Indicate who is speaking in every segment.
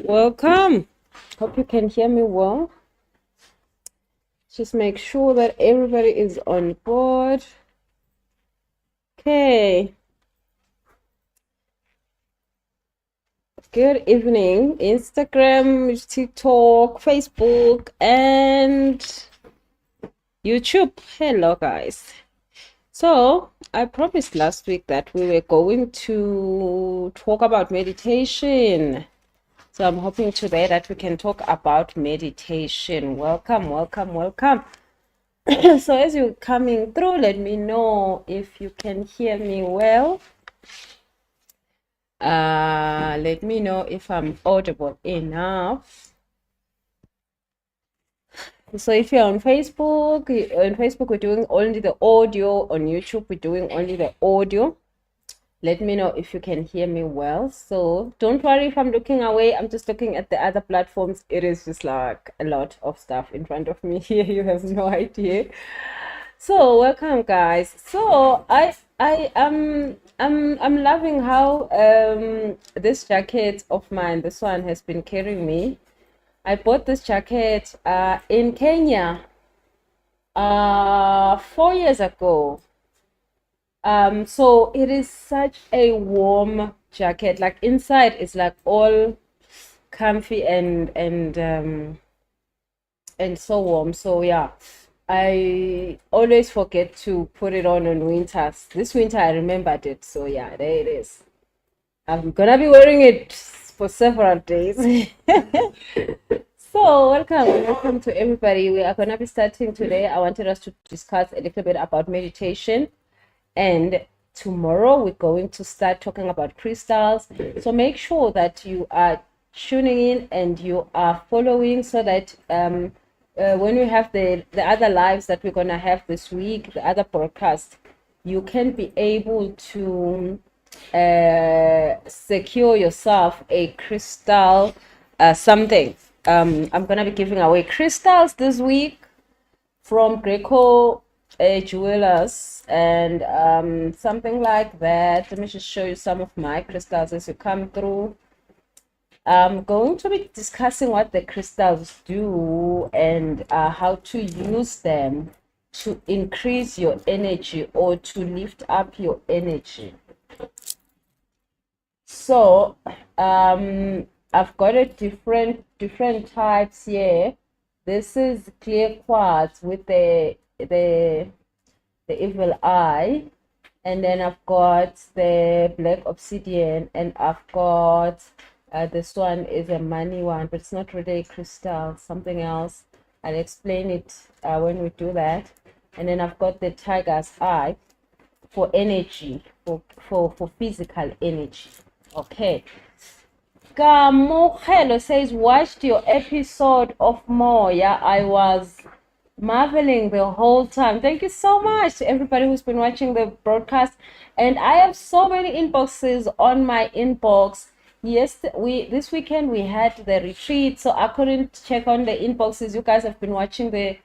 Speaker 1: Welcome. Hope you can hear me well. Just make sure that everybody is on board. Okay. Good evening, Instagram, TikTok, Facebook, and YouTube. Hello, guys. So, I promised last week that we were going to talk about meditation. So, I'm hoping today that we can talk about meditation. Welcome, welcome, welcome. So, as you're coming through, let me know if you can hear me well. Let me know if I'm audible enough. So if you're on Facebook we're doing only the audio. On YouTube we're doing only the audio. Let me know if you can hear me well. So don't worry if I'm looking away. I'm just looking at the other platforms. It is just like a lot of stuff in front of me here. You have no idea. So welcome, guys. So I'm loving how this jacket of mine, this one has been carrying me. I bought this jacket in Kenya 4 years ago. So it is such a warm jacket. Like inside it's like all comfy and so warm. So yeah, I always forget to put it on winters. This winter I remembered it. So yeah, there it is. I'm gonna be wearing it for several days. So welcome to everybody. We are gonna be starting today. I wanted us to discuss a little bit about meditation, and tomorrow we're going to start talking about crystals. So make sure that you are tuning in and you are following, so that when we have the other lives that we're gonna have this week, the other broadcast, you can be able to secure yourself a crystal something. I'm gonna be giving away crystals this week from Greco Jewelers and something like that. Let me just show you some of my crystals as you come through. I'm going to be discussing what the crystals do and how to use them to increase your energy or to lift up your energy. So I've got a different types here. This is clear quartz with the evil eye, and then I've got the black obsidian, and I've got this one is a money one, but it's not really a crystal, something else. I'll explain it when we do that. And then I've got the tiger's eye for energy, for physical energy. Okay. Kamogelo says, watched your episode of Moya. I was marveling the whole time. Thank you so much to everybody who's been watching the broadcast. And I have so many inboxes on my inbox. Yes, this weekend we had the retreat, so I couldn't check on the inboxes. You guys have been watching the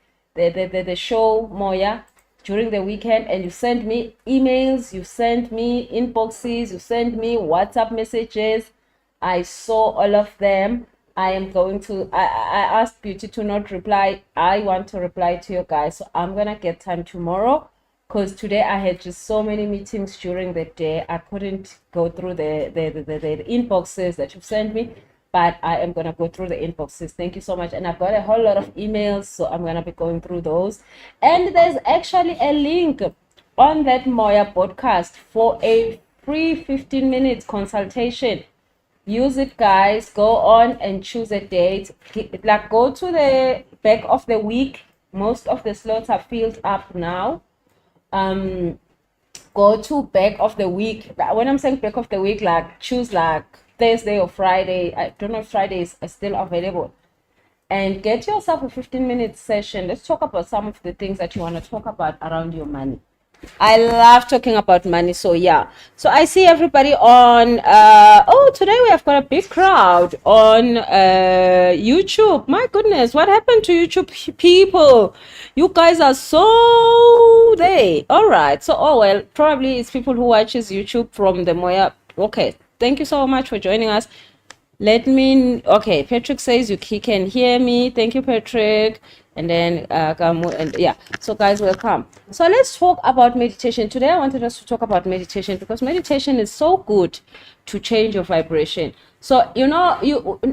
Speaker 1: show Moya during the weekend, and you sent me emails, you sent me inboxes, you sent me WhatsApp messages. I saw all of them. I asked Beauty to not reply. I want to reply to you guys, so I'm gonna get time tomorrow, because today I had just so many meetings during the day. I couldn't go through the inboxes that you've sent me, but I am gonna go through the inboxes. Thank you so much. And I've got a whole lot of emails, so I'm gonna be going through those. And there's actually a link on that Moya podcast for a free 15-minute consultation. Use it, guys. Go on and choose a date. Like, go to the back of the week. Most of the slots are filled up now. Go to back of the week. When I'm saying back of the week, like choose like Thursday or Friday. I don't know if Friday is still available. And get yourself a 15-minute session. Let's talk about some of the things that you want to talk about around your money. I love talking about money. So yeah, so I see everybody on today we have got a big crowd on YouTube. My goodness, what happened to YouTube people? You guys are so they all right. So well, probably it's people who watches YouTube from the Moya. Okay, thank you so much for joining us. Let me, okay, Patrick says he can hear me. Thank you, Patrick. And then, and yeah, so guys, welcome. So let's talk about meditation. Today, I wanted us to talk about meditation because meditation is so good to change your vibration. So, you know,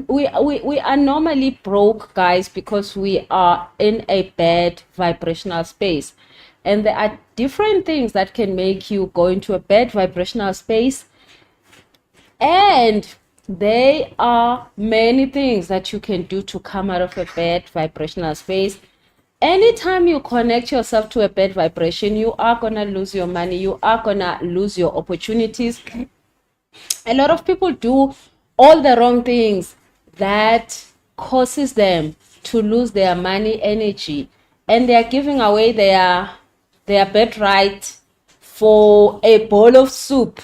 Speaker 1: we are normally broke, guys, because we are in a bad vibrational space. And there are different things that can make you go into a bad vibrational space, and there are many things that you can do to come out of a bad vibrational space. Anytime you connect yourself to a bad vibration, you are going to lose your money. You are going to lose your opportunities. A lot of people do all the wrong things that causes them to lose their money energy. And they are giving away their birthright for a bowl of soup.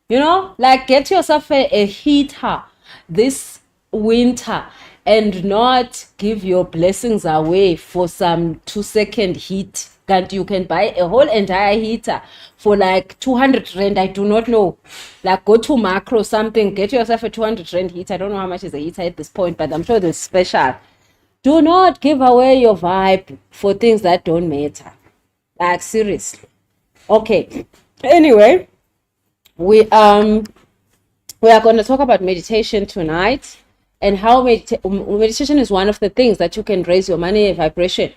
Speaker 1: You know, like get yourself a heater this winter and not give your blessings away for some 2-second heat. And you can buy a whole entire heater for like 200 rand. I do not know. Like go to Macro something, get yourself a 200 rand heater. I don't know how much is a heater at this point, but I'm sure there's special. Do not give away your vibe for things that don't matter. Like seriously. Okay. Anyway, we are going to talk about meditation tonight, and how meditation is one of the things that you can raise your money vibration.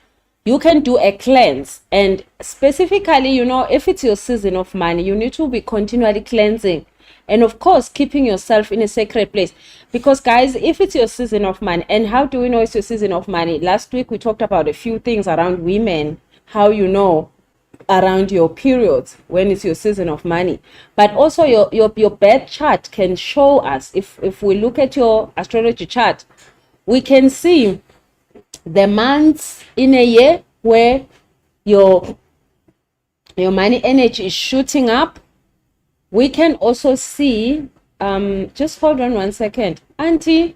Speaker 1: You can do a cleanse, and specifically, you know, if it's your season of money, you need to be continually cleansing, and of course keeping yourself in a sacred place. Because guys, if it's your season of money, and how do we know it's your season of money? Last week we talked about a few things around women, how you know around your periods when it's your season of money. But also your birth chart can show us, if we look at your astrology chart, we can see the months in a year where your money energy is shooting up. We can also see, just hold on 1 second, auntie.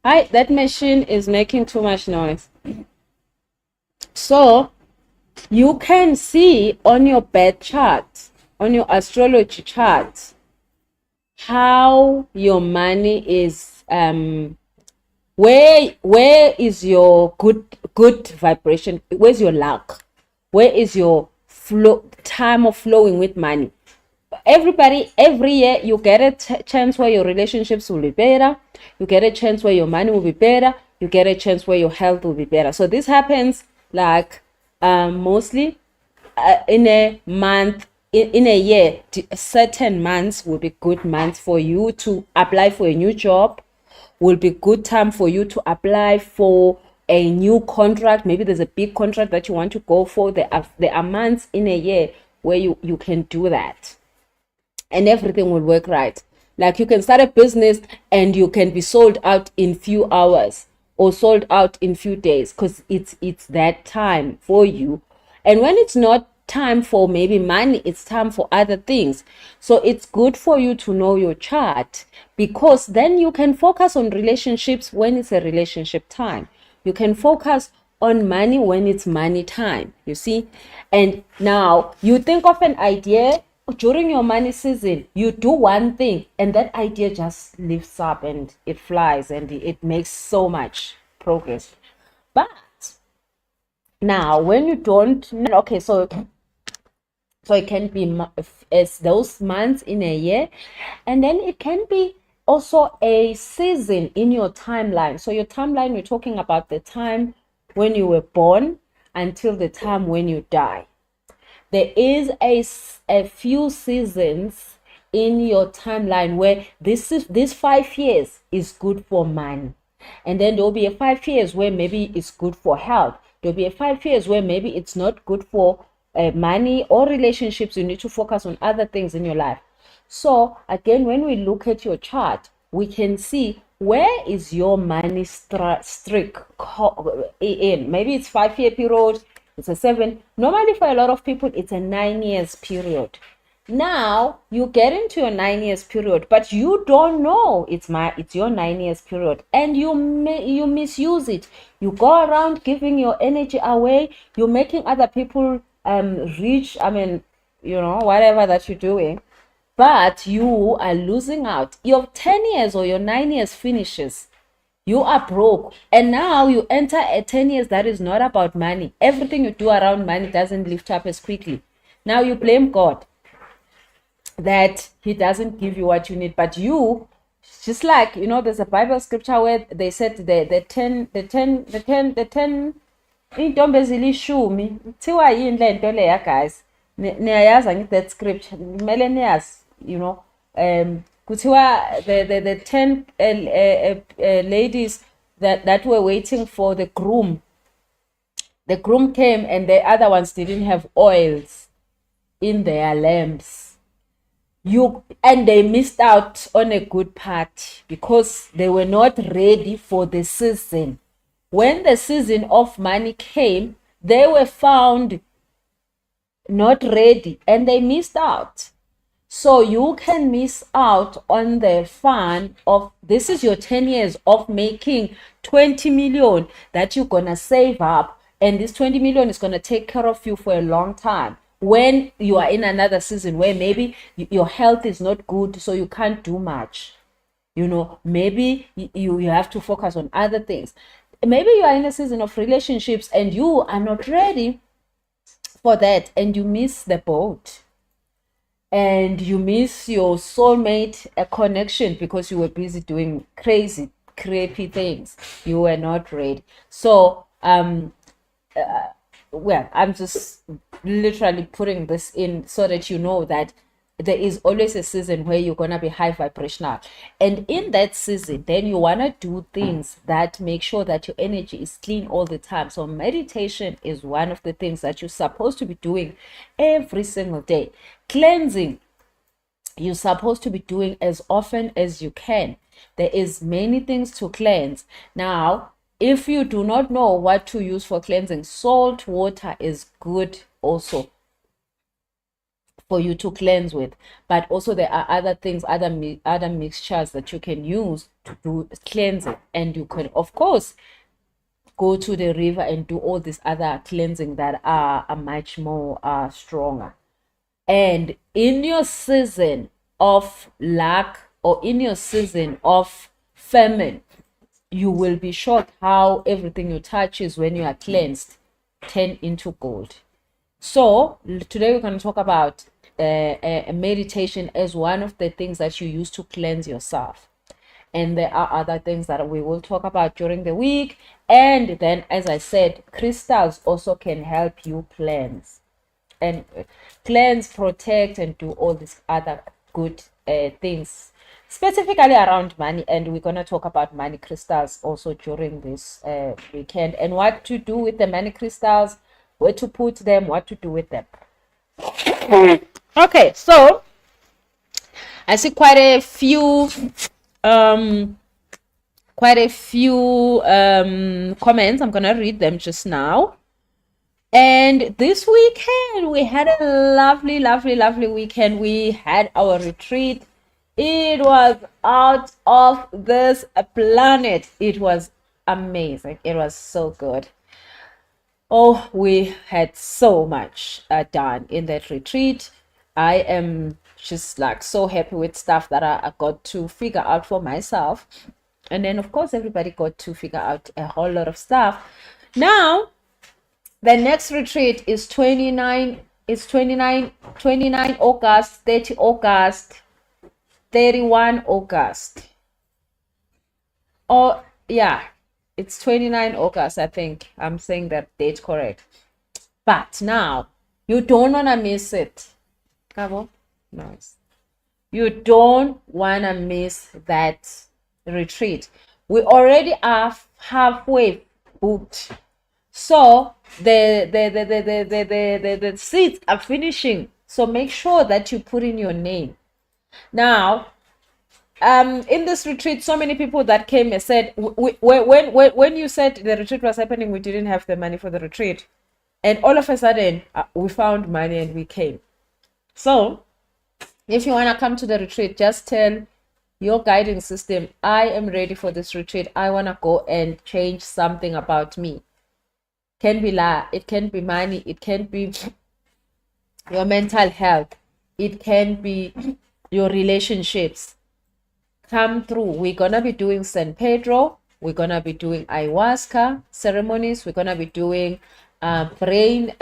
Speaker 1: Hi, that machine is making too much noise. So you can see on your birth chart, on your astrology chart, how your money is, where is your good vibration, where's your luck, where is your time of flowing with money. Everybody, every year you get a chance where your relationships will be better, you get a chance where your money will be better, you get a chance where your health will be better. So this happens like mostly in a month, in a year. Certain months will be good months for you to apply for a new job, will be good time for you to apply for a new contract. Maybe there's a big contract that you want to go for. There are months in a year where you can do that, and everything will work right. Like you can start a business and you can be sold out in few hours or sold out in few days, because it's that time for you. And when it's not time for maybe money, it's time for other things. So it's good for you to know your chart, because then you can focus on relationships when it's a relationship time. You can focus on money when it's money time, you see. And now you think of an idea during your money season, you do one thing and that idea just lifts up and it flies and it makes so much progress. But now when you don't, okay, so it can be as those months in a year, and then it can be also a season in your timeline. So your timeline, we're talking about the time when you were born until the time when you die. There is a few seasons in your timeline where this 5 years is good for money, and then there'll be a 5 years where maybe it's good for health. There'll be a 5 years where maybe it's not good for money or relationships. You need to focus on other things in your life. So again, when we look at your chart, we can see where is your money streak in. Maybe it's 5-year period, it's a 7. Normally for a lot of people, it's a 9 years period. Now you get into your 9 years period, but you don't know it's your 9 years period, and you misuse it. You go around giving your energy away. You're making other people rich. I mean, you know, whatever that you're doing. but you are losing out. Your 10 years or your 9 years finishes, you are broke, and now you enter a 10 years that is not about money. Everything you do around money doesn't lift up as quickly. Now you blame God that he doesn't give you what you need, but you, just like, there's a Bible scripture where they said the 10 intombi ezilishumi kuthiwa yini le nto leya, guys? Niyayazi angithi that scripture kumele niyazi, kuthiwa the 10 ladies that were waiting for the groom. The groom came and the other ones didn't have oils in their lamps. And they missed out on a good part because they were not ready for the season. When the season of money came, they were found not ready and they missed out. So you can miss out on the fun of, this is your 10 years of making 20 million that you're gonna save up, and this 20 million is gonna take care of you for a long time. When you are in another season where maybe your health is not good, so you can't do much, maybe you have to focus on other things. Maybe you are in a season of relationships and you are not ready for that, and you miss the boat, and you miss your soulmate connection because you were busy doing crazy, creepy things. You were not ready. So well, I'm just literally putting this in so that you know that there is always a season where you're gonna be high vibrational, and in that season then you want to do things that make sure that your energy is clean all the time. So meditation is one of the things that you're supposed to be doing every single day. Cleansing, you're supposed to be doing as often as you can. There is many things to cleanse. Now, if you do not know what to use for cleansing, salt water is good also for you to cleanse with, but also there are other things, other mixtures that you can use to do cleansing. And you can, of course, go to the river and do all these other cleansing that are much more stronger. And in your season of lack or in your season of famine, you will be shocked how everything you touch is, when you are cleansed, turn into gold. So today we're going to talk about meditation as one of the things that you use to cleanse yourself. And there are other things that we will talk about during the week. And then, as I said, crystals also can help you cleanse, protect, and do all these other good things, specifically around money. And we're going to talk about money crystals also during this weekend, and what to do with the money crystals, where to put them, what to do with them. Okay, so I see quite a few comments. I'm gonna read them just now. And this weekend we had a lovely weekend. We had our retreat. It was out of this planet. It was amazing. It was so good. Oh, we had so much done in that retreat. I am just like so happy with stuff that I got to figure out for myself. And then, of course, everybody got to figure out a whole lot of stuff. Now, the next retreat is 29 August, 30 August, 31 August. Oh, yeah, it's 29 August, I think. I'm saying that date correct. But now, you don't want to miss it. Nice. You don't want to miss that retreat. We already are halfway booked. So the seats are finishing. So make sure that you put in your name. Now, in this retreat, so many people that came and said, when you said the retreat was happening, we didn't have the money for the retreat. And all of a sudden, we found money and we came. So if you want to come to the retreat, just tell your guiding system, I am ready for this retreat. I want to go and change something about me. Can be it can be money, it can be your mental health, it can be your relationships come through. We're gonna be doing San Pedro. We're gonna be doing ayahuasca ceremonies. We're gonna be doing brain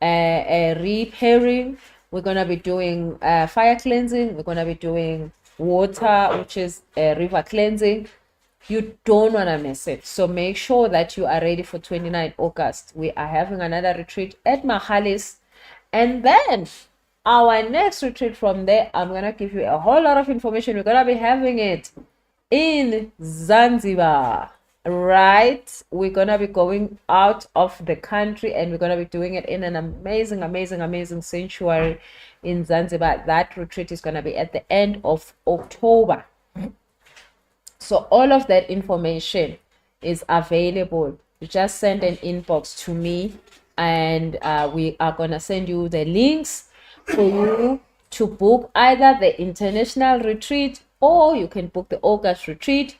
Speaker 1: repairing. We're gonna be doing fire cleansing. We're gonna be doing water, which is river cleansing. You don't want to miss it. So make sure that you are ready for 29 August. We are having another retreat at Mahalis. And then our next retreat from there, I'm going to give you a whole lot of information. We're going to be having it in Zanzibar, right? We're going to be going out of the country and we're going to be doing it in an amazing, amazing, amazing sanctuary in Zanzibar. That retreat is going to be at the end of October. So all of that information is available. You just send an inbox to me and we are going to send you the links for you to book either the international retreat or you can book the August retreat.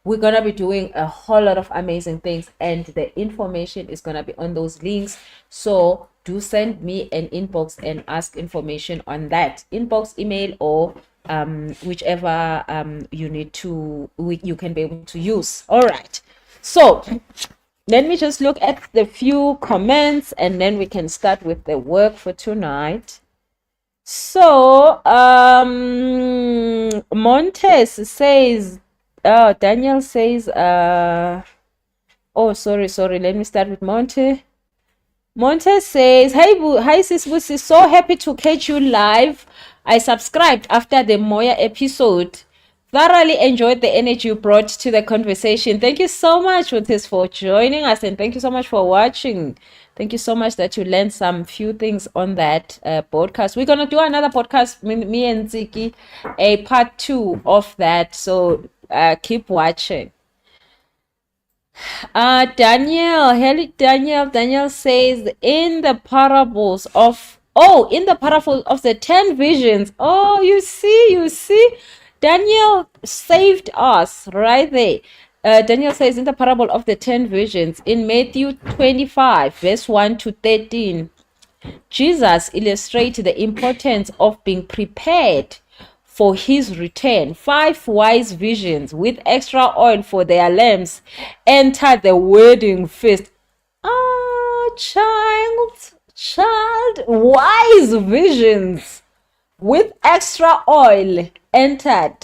Speaker 1: We're going to be doing a whole lot of amazing things and the information is going to be on those links. So do send me an inbox and ask information on that inbox, email, or whichever you need to, you can be able to use. All right, so let me just look at the few comments and then we can start with the work for tonight. So Montes says, Daniel says, oh sorry, let me start with Monte. Monte says, hi sis Busi, so happy to catch you live. I subscribed after the Moya episode. Thoroughly enjoyed the energy you brought to the conversation. Thank you so much, Montes, for joining us, and thank you so much for watching. Thank you so much that you learned some few things on that podcast. We're gonna do another podcast, me and Ziki, a part 2 of that. So keep watching. Daniel says in the parables of the 10 visions. Oh, you see, Daniel saved us right there. Daniel says in the parable of the 10 visions in Matthew 25 verse 1 to 13, Jesus illustrates the importance of being prepared for his return. 5 wise virgins with extra oil for their lamps enter the wedding feast. Child, wise visions with extra oil entered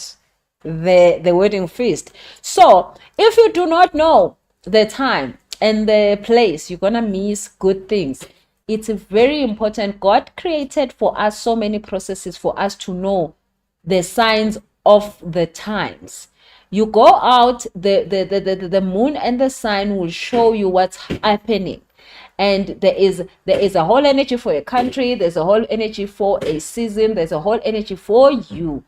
Speaker 1: the wedding feast. So if you do not know the time and the place, you're gonna miss good things. It's very important. God created for us so many processes for us to know the signs of the times. You go out, the moon and the sun will show you what's happening. And there is a whole energy for a country, there's a whole energy for a season, there's a whole energy for you.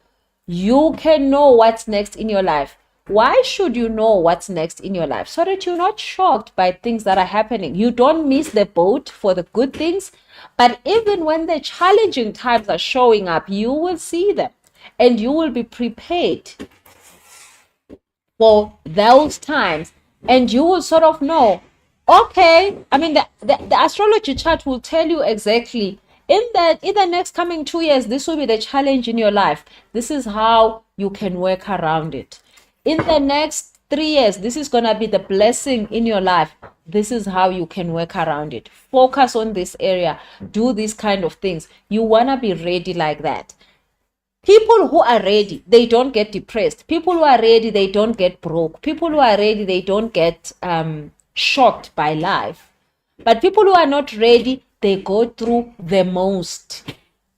Speaker 1: You can know what's next in your life. Why should you know what's next in your life? So that you're not shocked by things that are happening. You don't miss the boat for the good things, but even when the challenging times are showing up, you will see them and you will be prepared for those times, and you will sort of know, okay, I mean, the astrology chart will tell you exactly in the next coming 2 years, this will be the challenge in your life. This is how you can work around it. In the next 3 years, this is going to be the blessing in your life. This is how you can work around it. Focus on this area. Do these kind of things. You want to be ready like that. People who are ready, they don't get depressed. People who are ready, they don't get broke. People who are ready, they don't get shocked by life. But people who are not ready, they go through the most.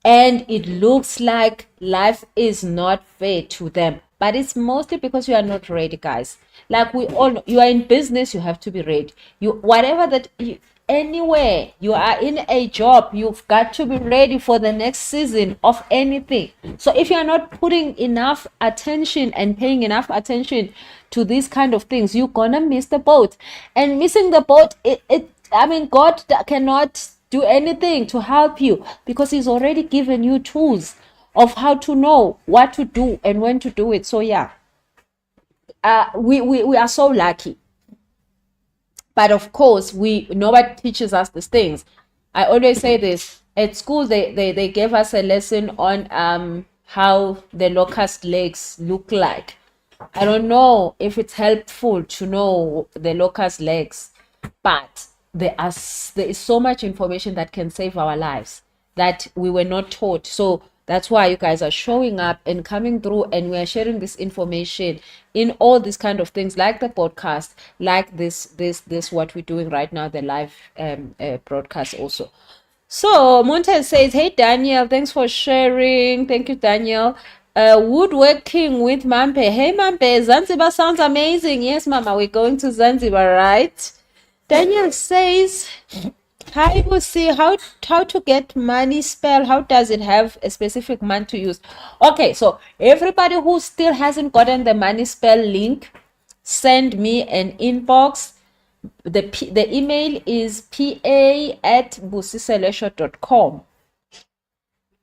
Speaker 1: And it looks like life is not fair to them. But it's mostly because you are not ready, guys. Like we all know, you are in business, you have to be ready. Anywhere you are in a job, you've got to be ready for the next season of anything. So if you are not putting enough attention and paying enough attention to these kind of things, you're gonna miss the boat. And missing the boat, God cannot do anything to help you because he's already given you tools of how to know what to do and when to do it. So yeah, we are so lucky. But of course, nobody teaches us these things. I always say this. At school, they gave us a lesson on how the locust legs look like. I don't know if it's helpful to know the locust legs, but there is so much information that can save our lives that we were not taught. So that's why you guys are showing up and coming through, and we are sharing this information in all these kind of things, like the podcast, like this what we're doing right now, the live broadcast also. So Montez says, "Hey Daniel, thanks for sharing. Thank you, Daniel. Woodworking with Mampe. Hey Mampe, Zanzibar sounds amazing. Yes, Mama, we're going to Zanzibar, right?" Daniel says, "Hi, Busi. How to get money spell? How does it have a specific month to use?" Okay, so everybody who still hasn't gotten the money spell link, send me an inbox. The email is pa@busiselesho.com.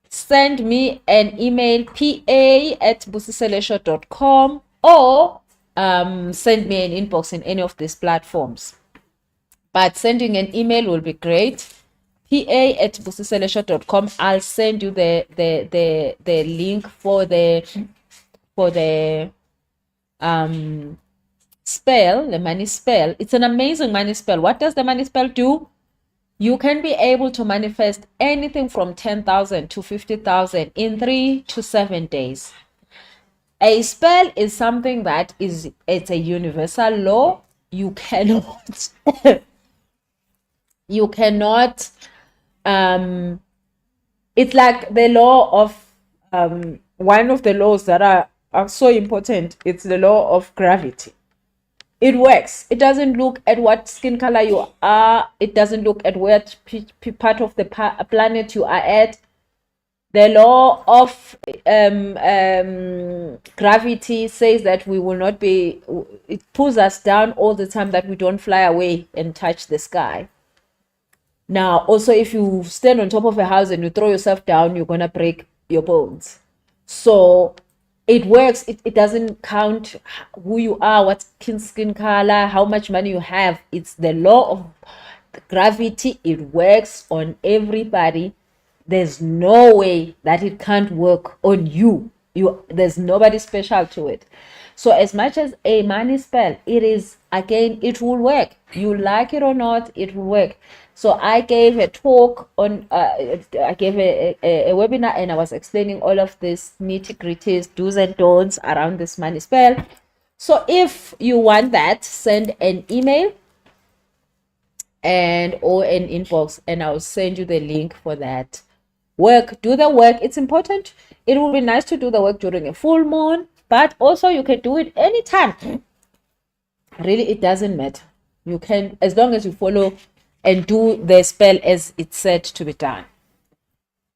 Speaker 1: Send me an email, pa@busiselesho.com, or send me an inbox in any of these platforms. But sending an email will be great. pa@busiselesho.com. I'll send you the link for the spell, the money spell. It's an amazing money spell. What does the money spell do? You can be able to manifest anything from 10,000 to 50,000 in 3 to 7 days. A spell is something that it's a universal law. You cannot it's like the law of one of the laws that are so important. It's the law of gravity. It works. It doesn't look at what skin color you are. It doesn't look at what part of the planet you are at. The law of gravity says that we will not be, it pulls us down all the time, that we don't fly away and touch the sky. Now, also, if you stand on top of a house and you throw yourself down, you're going to break your bones. So it works. It doesn't count who you are, what skin color, how much money you have. It's the law of gravity. It works on everybody. There's no way that it can't work on you. There's nobody special to it. So as much as a money spell, it is, again, it will work. You like it or not, it will work. So I gave a talk on, I gave a webinar, and I was explaining all of this nitty-gritties, do's and don'ts around this money spell. So if you want that, send an email or an inbox, and I'll send you the link for that. Do the work. It's important. It would be nice to do the work during a full moon, but also you can do it anytime. Really, it doesn't matter. You can, as long as you follow and do the spell as it's said to be done.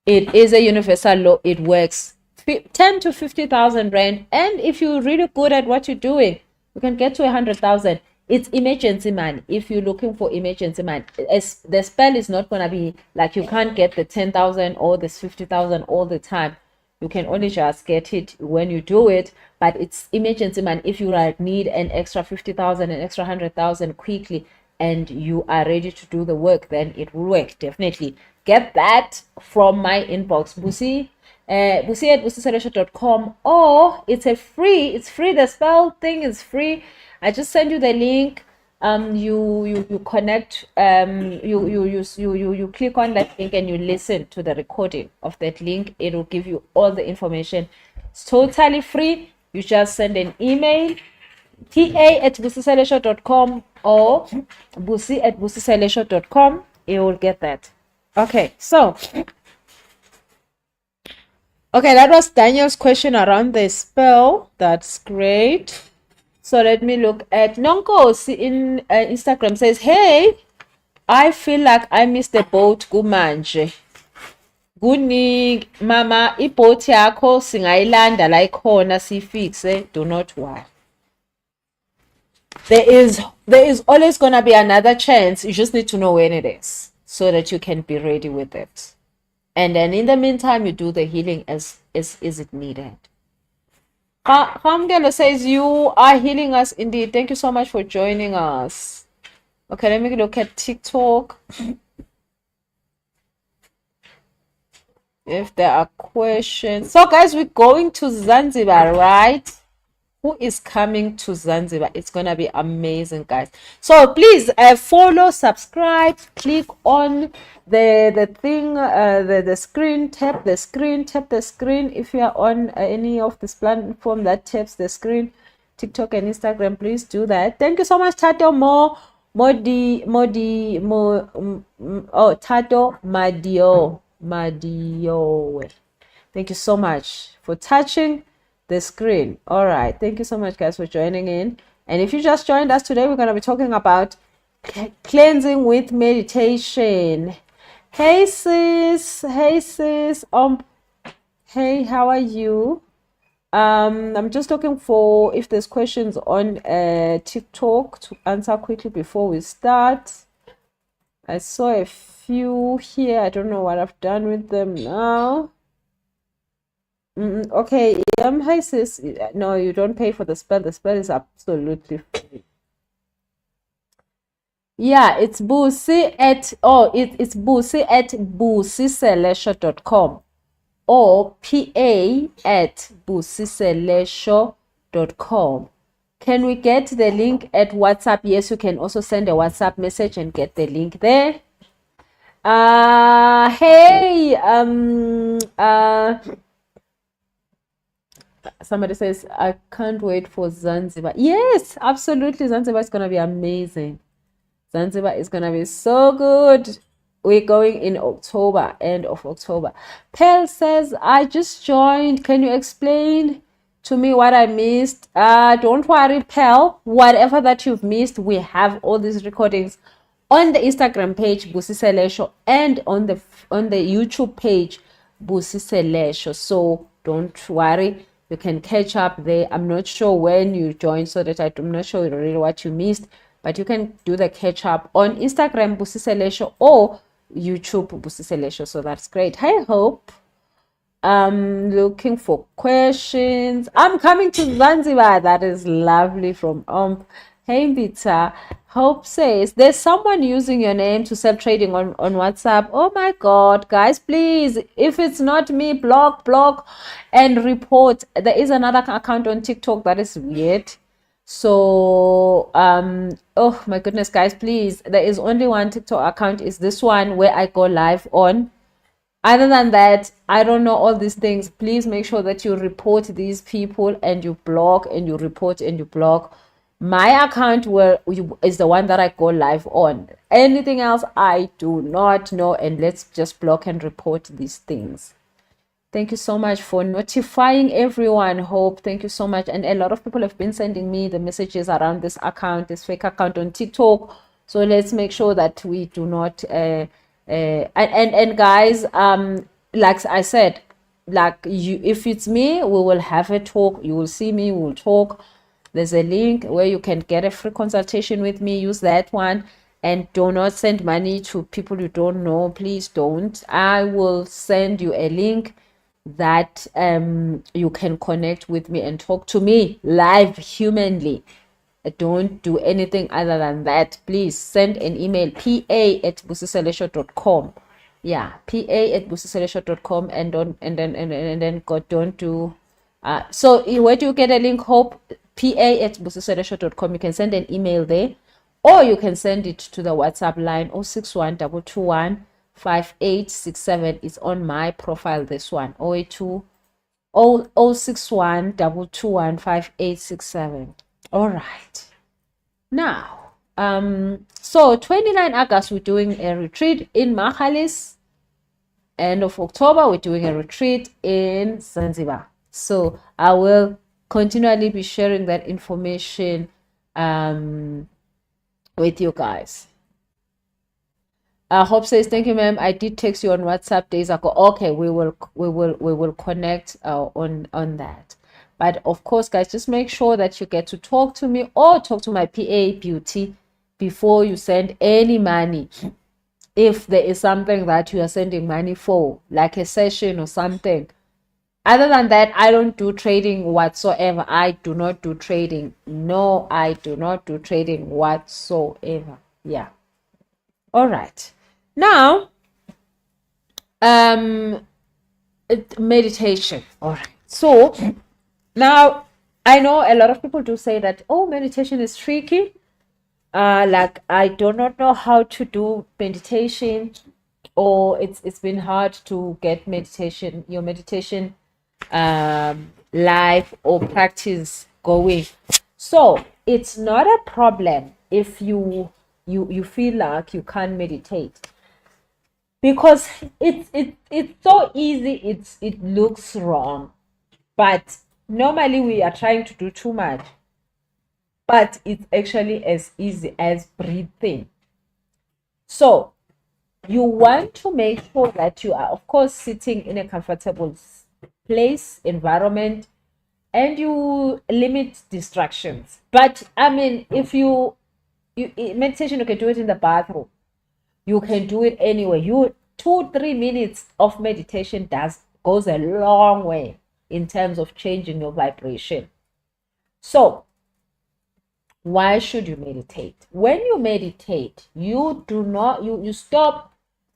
Speaker 1: It is a universal law. It works. 10 to 50,000 rand, and if you're really good at what you're doing, you can get to 100,000. It's emergency money. If you're looking for emergency money, the spell is not gonna be like, you can't get the 10,000 or this 50,000 all the time. You can only just get it when you do it, but it's emergency money. If you like need an extra 50,000, an extra 100,000 quickly, and you are ready to do the work, then it will work. Definitely get that from my inbox, Busi at busiselesho.com, or it's free. The spell thing is free. I just send you the link. You connect. You click on that link and you listen to the recording of that link. It will give you all the information. It's totally free. You just send an email, pa@busiselesho.com or busi@busiselesho.com. You will get that. Okay, so that was Daniel's question around the spell. That's great. So let me look at Nonkos in Instagram. Says, "Hey, I feel like I missed the boat kumanje. Kuning mama, boat yakho singayilanda la ikhona sifixe. Do not worry. There is always gonna be another chance. You just need to know when it is, so that you can be ready with it. And then in the meantime, you do the healing as it needed." Hamgelo says, "You are healing us indeed. Thank you so much for joining us." Okay, let me look at TikTok. if there are questions. So guys, we're going to Zanzibar, right? Who is coming to Zanzibar? It's gonna be amazing, guys. So please follow, subscribe, click on the thing, the screen, tap the screen, tap the screen. If you are on any of this platform that taps the screen, TikTok and Instagram, please do that. Thank you so much, Tato Tato Madio. Thank you so much for touching the screen. All right, thank you so much, guys, for joining in. And if you just joined us today, we're going to be talking about cleansing with meditation. Hey sis, hey, how are you? I'm just looking for if there's questions on TikTok to answer quickly before we start. I saw a few here. I don't know what I've done with them now. Okay, hi sis. No, you don't pay for the spell. The spell is absolutely free. Yeah, it's Busi at it's Busi at busiselesho.com or pa@busiselesho.com. Can we get the link at WhatsApp? Yes, you can also send a WhatsApp message and get the link there. Hey, somebody says, I can't wait for Zanzibar. Yes, absolutely. Zanzibar is going to be amazing. Zanzibar is going to be so good. We're going in October, end of October. Pearl says, I just joined. Can you explain to me what I missed? Don't worry, Pearl. Whatever that you've missed, we have all these recordings on the Instagram page, Busise Lesho, and on the YouTube page, Busise Lesho. So don't worry. You can catch up there. I'm not sure when you joined, so that I'm not sure really what you missed, but you can do the catch up on Instagram, Busise Lesho, or YouTube, Busise Lesho. So that's great. Hi, Hope. I'm looking for questions. I'm coming to Zanzibar. That is lovely from Hey Mbita. Hope says there's someone using your name to sell trading on WhatsApp. Oh my god, guys, please, if it's not me, block and report. There is another account on TikTok that is weird. So oh my goodness, guys, please, there is only one TikTok account, is this one where I go live on. Other than that, I don't know all these things. Please make sure that you report these people and you block and you report and you block. My account is the one that I go live on. Anything else, I do not know. And let's just block and report these things. Thank you so much for notifying everyone, Hope. Thank you so much. And a lot of people have been sending me the messages around this account, this fake account on TikTok. So let's make sure that we do not... and guys, like I said, like if it's me, we will have a talk. You will see me, we will talk. There's a link where you can get a free consultation with me. Use that one, and do not send money to people you don't know. Please don't. I will send you a link that you can connect with me and talk to me live humanly. Don't do anything other than that. Please send an email, pa@busiselesho.com. Yeah, pa@busiselesho.com, and then don't do so where do you get a link, Hope? pa@busiselesho.com. You can send an email there, or you can send it to the WhatsApp line 061 221 5867. It's on my profile, this one, 082 061 221 5867. All right. Now, so 29 August, we're doing a retreat in Mahalis. End of October, we're doing a retreat in Zanzibar. So I will continually be sharing that information with you guys. Hope says, thank you, ma'am. I did text you on WhatsApp days ago. Okay, we will connect on that. But of course, guys, just make sure that you get to talk to me or talk to my PA Beauty before you send any money. If there is something that you are sending money for, like a session or something. Other than that, I don't do trading whatsoever. I do not do trading. No, I do not do trading whatsoever. Yeah. All right. Now, meditation. All right. So now I know a lot of people do say that, oh, meditation is tricky. Like I do not know how to do meditation, or it's been hard to get your meditation life or practice going. So it's not a problem if you feel like you can't meditate, because it's so easy. It looks wrong, but normally we are trying to do too much, but it's actually as easy as breathing. So you want to make sure that you are, of course, sitting in a comfortable place, environment, and you limit distractions. But I mean, if you meditation, you can do it in the bathroom, you can do it anywhere. You 2-3 minutes of meditation goes a long way in terms of changing your vibration. So why should you meditate? When you meditate, you do not you stop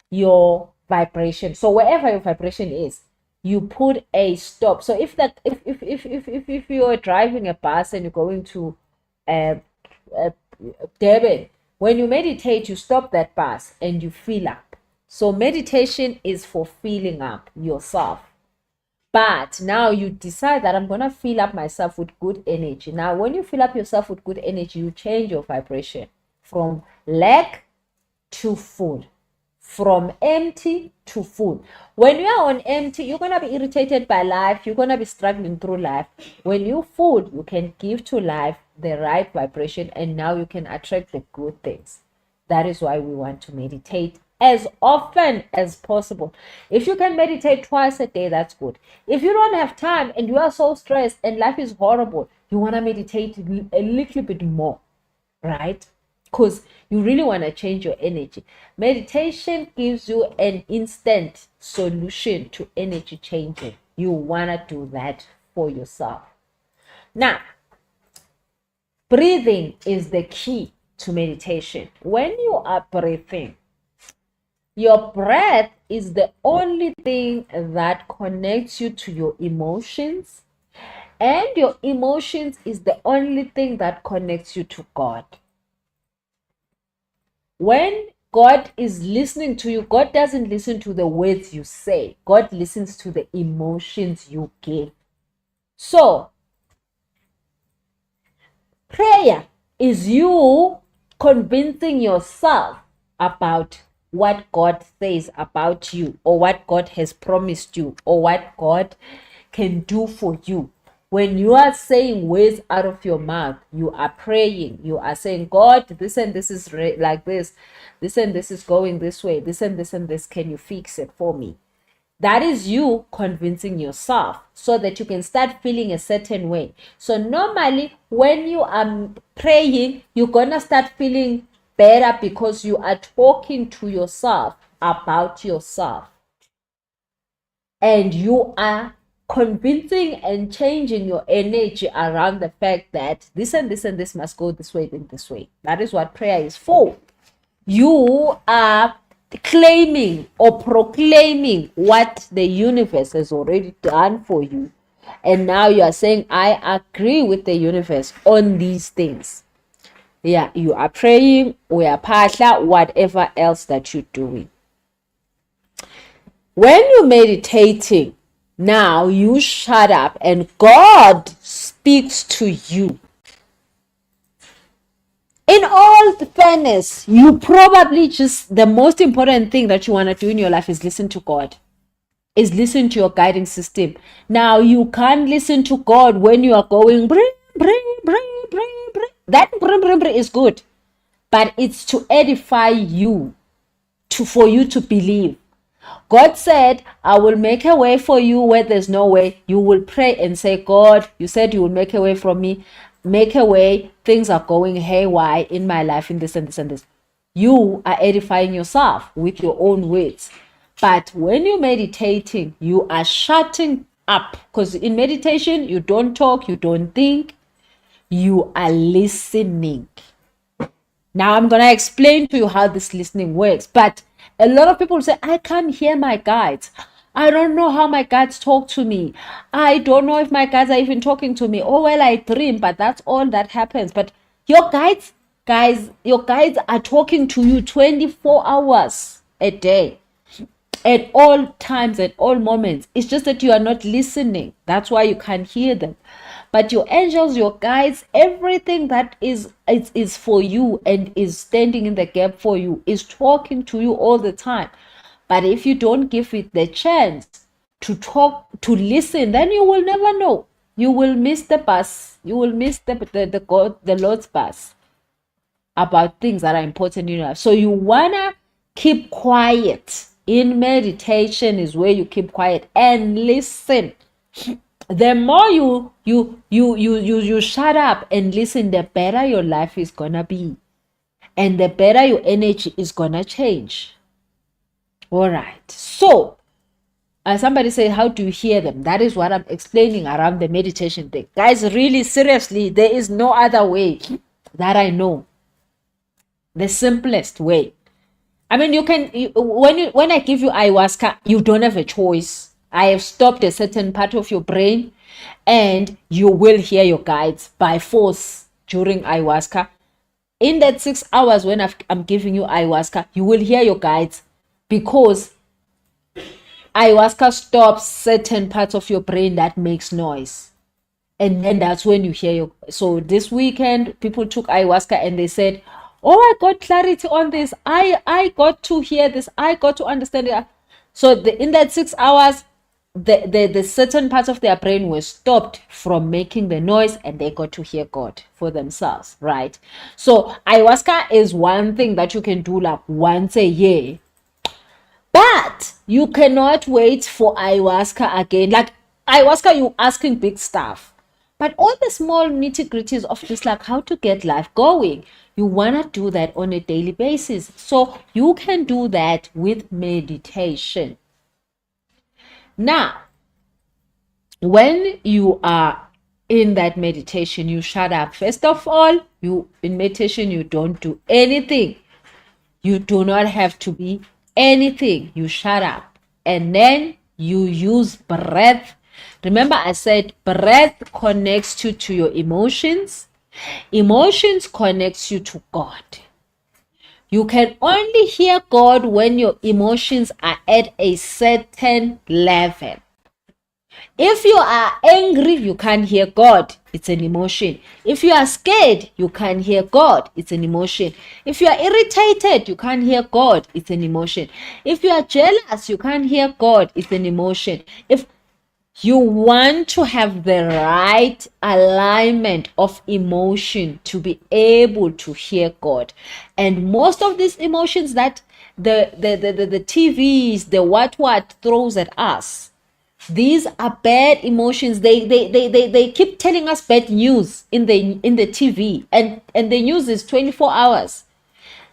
Speaker 1: your vibration. So wherever your vibration is, you put a stop. So if you're driving a bus and you're going to Durban, when you meditate, you stop that bus and you fill up. So meditation is for filling up yourself. But now you decide that I'm going to fill up myself with good energy. Now, when you fill up yourself with good energy, you change your vibration from lack to full, from empty to full. When you are on empty, you're going to be irritated by life. You're going to be struggling through life. When you're full, you can give to life the right vibration, and now you can attract the good things. That is why we want to meditate as often as possible. If you can meditate twice a day, that's good. If you don't have time and you are so stressed and life is horrible, you want to meditate a little bit more, right? Because you really want to change your energy. Meditation gives you an instant solution to energy changing. You want to do that for yourself. Now, breathing is the key to meditation. When you are breathing, your breath is the only thing that connects you to your emotions, and your emotions is the only thing that connects you to God. When God is listening to you, God doesn't listen to the words you say. God listens to the emotions you give. So, prayer is you convincing yourself about what God says about you, or what God has promised you, or what God can do for you. When you are saying words out of your mouth, you are praying. You are saying, God, this and this is like this. This and this is going this way. This and this. Can you fix it for me? That is you convincing yourself so that you can start feeling a certain way. So normally when you are praying, you're going to start feeling better because you are talking to yourself about yourself. And you are convincing and changing your energy around the fact that this and this must go this way, then this way. That is what prayer is for. You are claiming or proclaiming what the universe has already done for you. And now you are saying, I agree with the universe on these things. Yeah, you are praying, we are pasha, whatever else that you're doing. When you're meditating, now you shut up and God speaks to you. In all fairness, you probably the most important thing that you want to do in your life is listen to God, is listen to your guiding system. Now, you can't listen to God when you are going, bring. That bring is good, but it's to edify you, for you to believe. God said, I will make a way for you where there's no way. You will pray and say, God, you said you will make a way from me. Make a way. Things are going haywire in my life, in this and this and this. You are edifying yourself with your own words. But when you're meditating, you are shutting up. Because in meditation, you don't talk, you don't think. You are listening. Now I'm going to explain to you how this listening works. But a lot of people say, I can't hear my guides. I don't know how my guides talk to me. I don't know if my guides are even talking to me. Oh, well, I dream, but that's all that happens. But your guides, guys, your guides are talking to you 24 hours a day, at all times, at all moments. It's just that you are not listening. That's why you can't hear them. But your angels, your guides, everything that is for you and is standing in the gap for you is talking to you all the time. But if you don't give it the chance to talk, to listen, then you will never know. You will miss the bus. You will miss the Lord's bus about things that are important in your life. So you wanna keep quiet. In meditation is where you keep quiet and listen. The more you shut up and listen, the better your life is gonna be, and the better your energy is gonna change. All right. So, somebody say, how do you hear them? That is what I'm explaining around the meditation thing, guys. Really, seriously, there is no other way that I know. The simplest way. I mean, when I give you ayahuasca, you don't have a choice. I have stopped a certain part of your brain, and you will hear your guides by force during ayahuasca. In that 6 hours when I'm giving you ayahuasca, you will hear your guides, because ayahuasca stops certain parts of your brain that makes noise. And then that's when you hear your. So this weekend, people took ayahuasca and they said, oh, I got clarity on this. I got to hear this. I got to understand it. So in that 6 hours, the certain parts of their brain were stopped from making the noise, and they got to hear God for themselves, right? So ayahuasca is one thing that you can do like once a year. But you cannot wait for ayahuasca again. Like ayahuasca, you're asking big stuff. But all the small nitty-gritties of just like how to get life going, you want to do that on a daily basis. So you can do that with meditation. Now, when you are in that meditation, you shut up. First of all, in meditation, you don't do anything. You do not have to be anything. You shut up. And then you use breath. Remember, I said breath connects you to your emotions. Emotions connects you to God. You can only hear God when your emotions are at a certain level. If you are angry, you can't hear God. It's an emotion. If you are scared, you can't hear God. It's an emotion. If you are irritated, you can't hear God. It's an emotion. If you are jealous, you can't hear God. It's an emotion. If you want to have the right alignment of emotion to be able to hear God. And most of these emotions that the TVs, the what throws at us, these are bad emotions. They keep telling us bad news in the TV, and the news is 24 hours.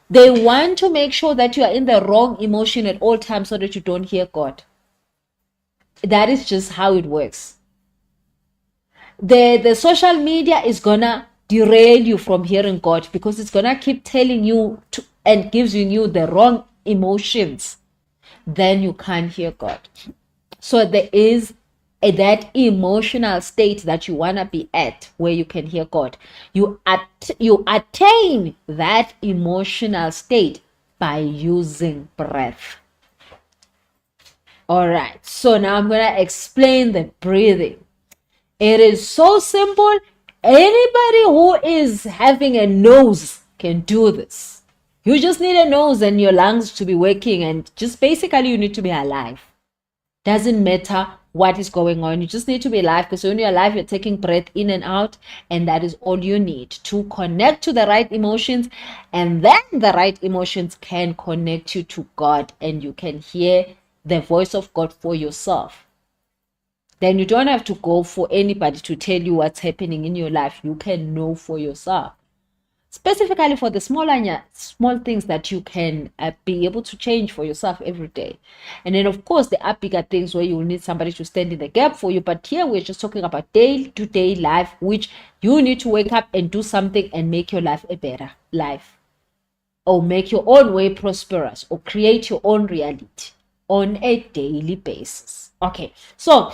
Speaker 1: They want to make sure that you are in the wrong emotion at all times so that you don't hear God. That is just how it works. The social media is gonna derail you from hearing God, because it's gonna keep telling you and gives you the wrong emotions. Then you can't hear God. So there is that emotional state that you wanna be at, where you can hear God. You attain that emotional state by using breath. All right, so now I'm going to explain the breathing. It is so simple. Anybody who is having a nose can do this. You just need a nose and your lungs to be working, and just basically you need to be alive. Doesn't matter what is going on. You just need to be alive, because when you're alive, you're taking breath in and out, and that is all you need to connect to the right emotions. And then the right emotions can connect you to God, and you can hear the voice of God for yourself. Then you don't have to go for anybody to tell you what's happening in your life. You can know for yourself. Specifically for the small things that you can be able to change for yourself every day. And then of course there are bigger things where you will need somebody to stand in the gap for you. But here we're just talking about day-to-day life, which you need to wake up and do something and make your life a better life, or make your own way prosperous, or create your own reality. on a daily basis. Okay, so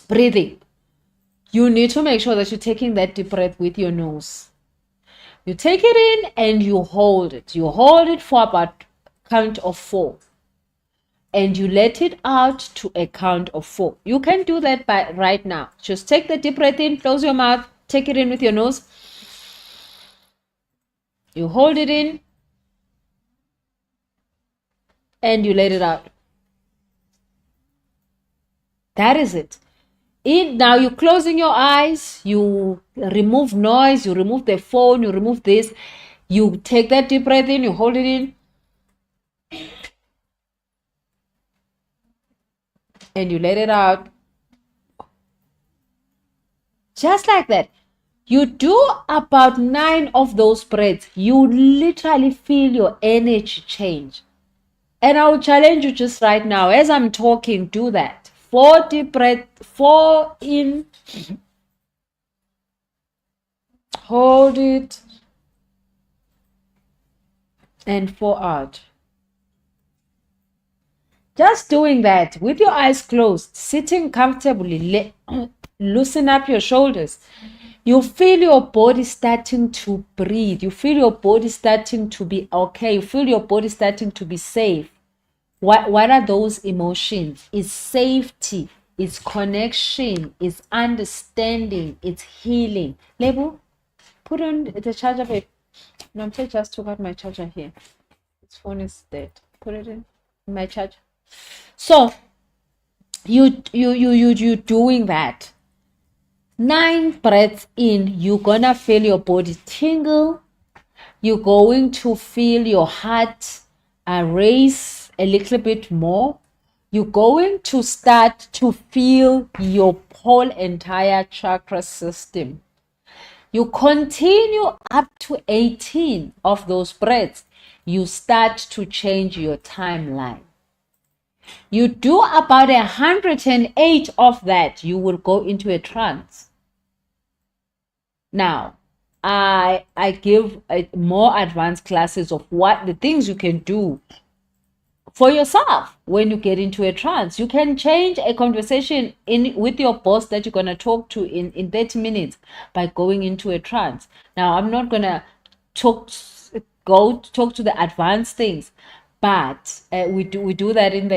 Speaker 1: breathing. You need to make sure that you're taking that deep breath with your nose. You take it in and you hold it. You hold it for about count of 4. And you let it out to a count of 4. You can do that by right now. Just take the deep breath in, close your mouth, take it in with your nose. You hold it in and you let it out. That is it. Now you're closing your eyes, you remove noise, you remove the phone, you remove this. You take that deep breath in, you hold it in, and you let it out. Just like that. You do about 9 of those breaths. You literally feel your energy change. And I will challenge you just right now, as I'm talking, do that. 4 deep breaths, 4 in, hold it, and 4 out. Just doing that with your eyes closed, sitting comfortably, loosen up your shoulders. You feel your body starting to breathe. You feel your body starting to be okay. You feel your body starting to be safe. What are those emotions? It's safety, it's connection, it's understanding, it's healing. Lebo, put on the charger, babe. No, I'm just took out my charger here. This phone is dead. Put it in my charger. So you doing that. 9 breaths in, you're gonna feel your body tingle. You're going to feel your heart race a little bit more. You're going to start to feel your whole entire chakra system. You continue up to 18 of those breaths. You start to change your timeline. You do about 108 of that, you will go into a trance. Now, I give more advanced classes of what the things you can do for yourself when you get into a trance. You can change a conversation with your boss that you're going to talk to in 30 minutes by going into a trance. Now, I'm not going to talk to the advanced things, but we do that in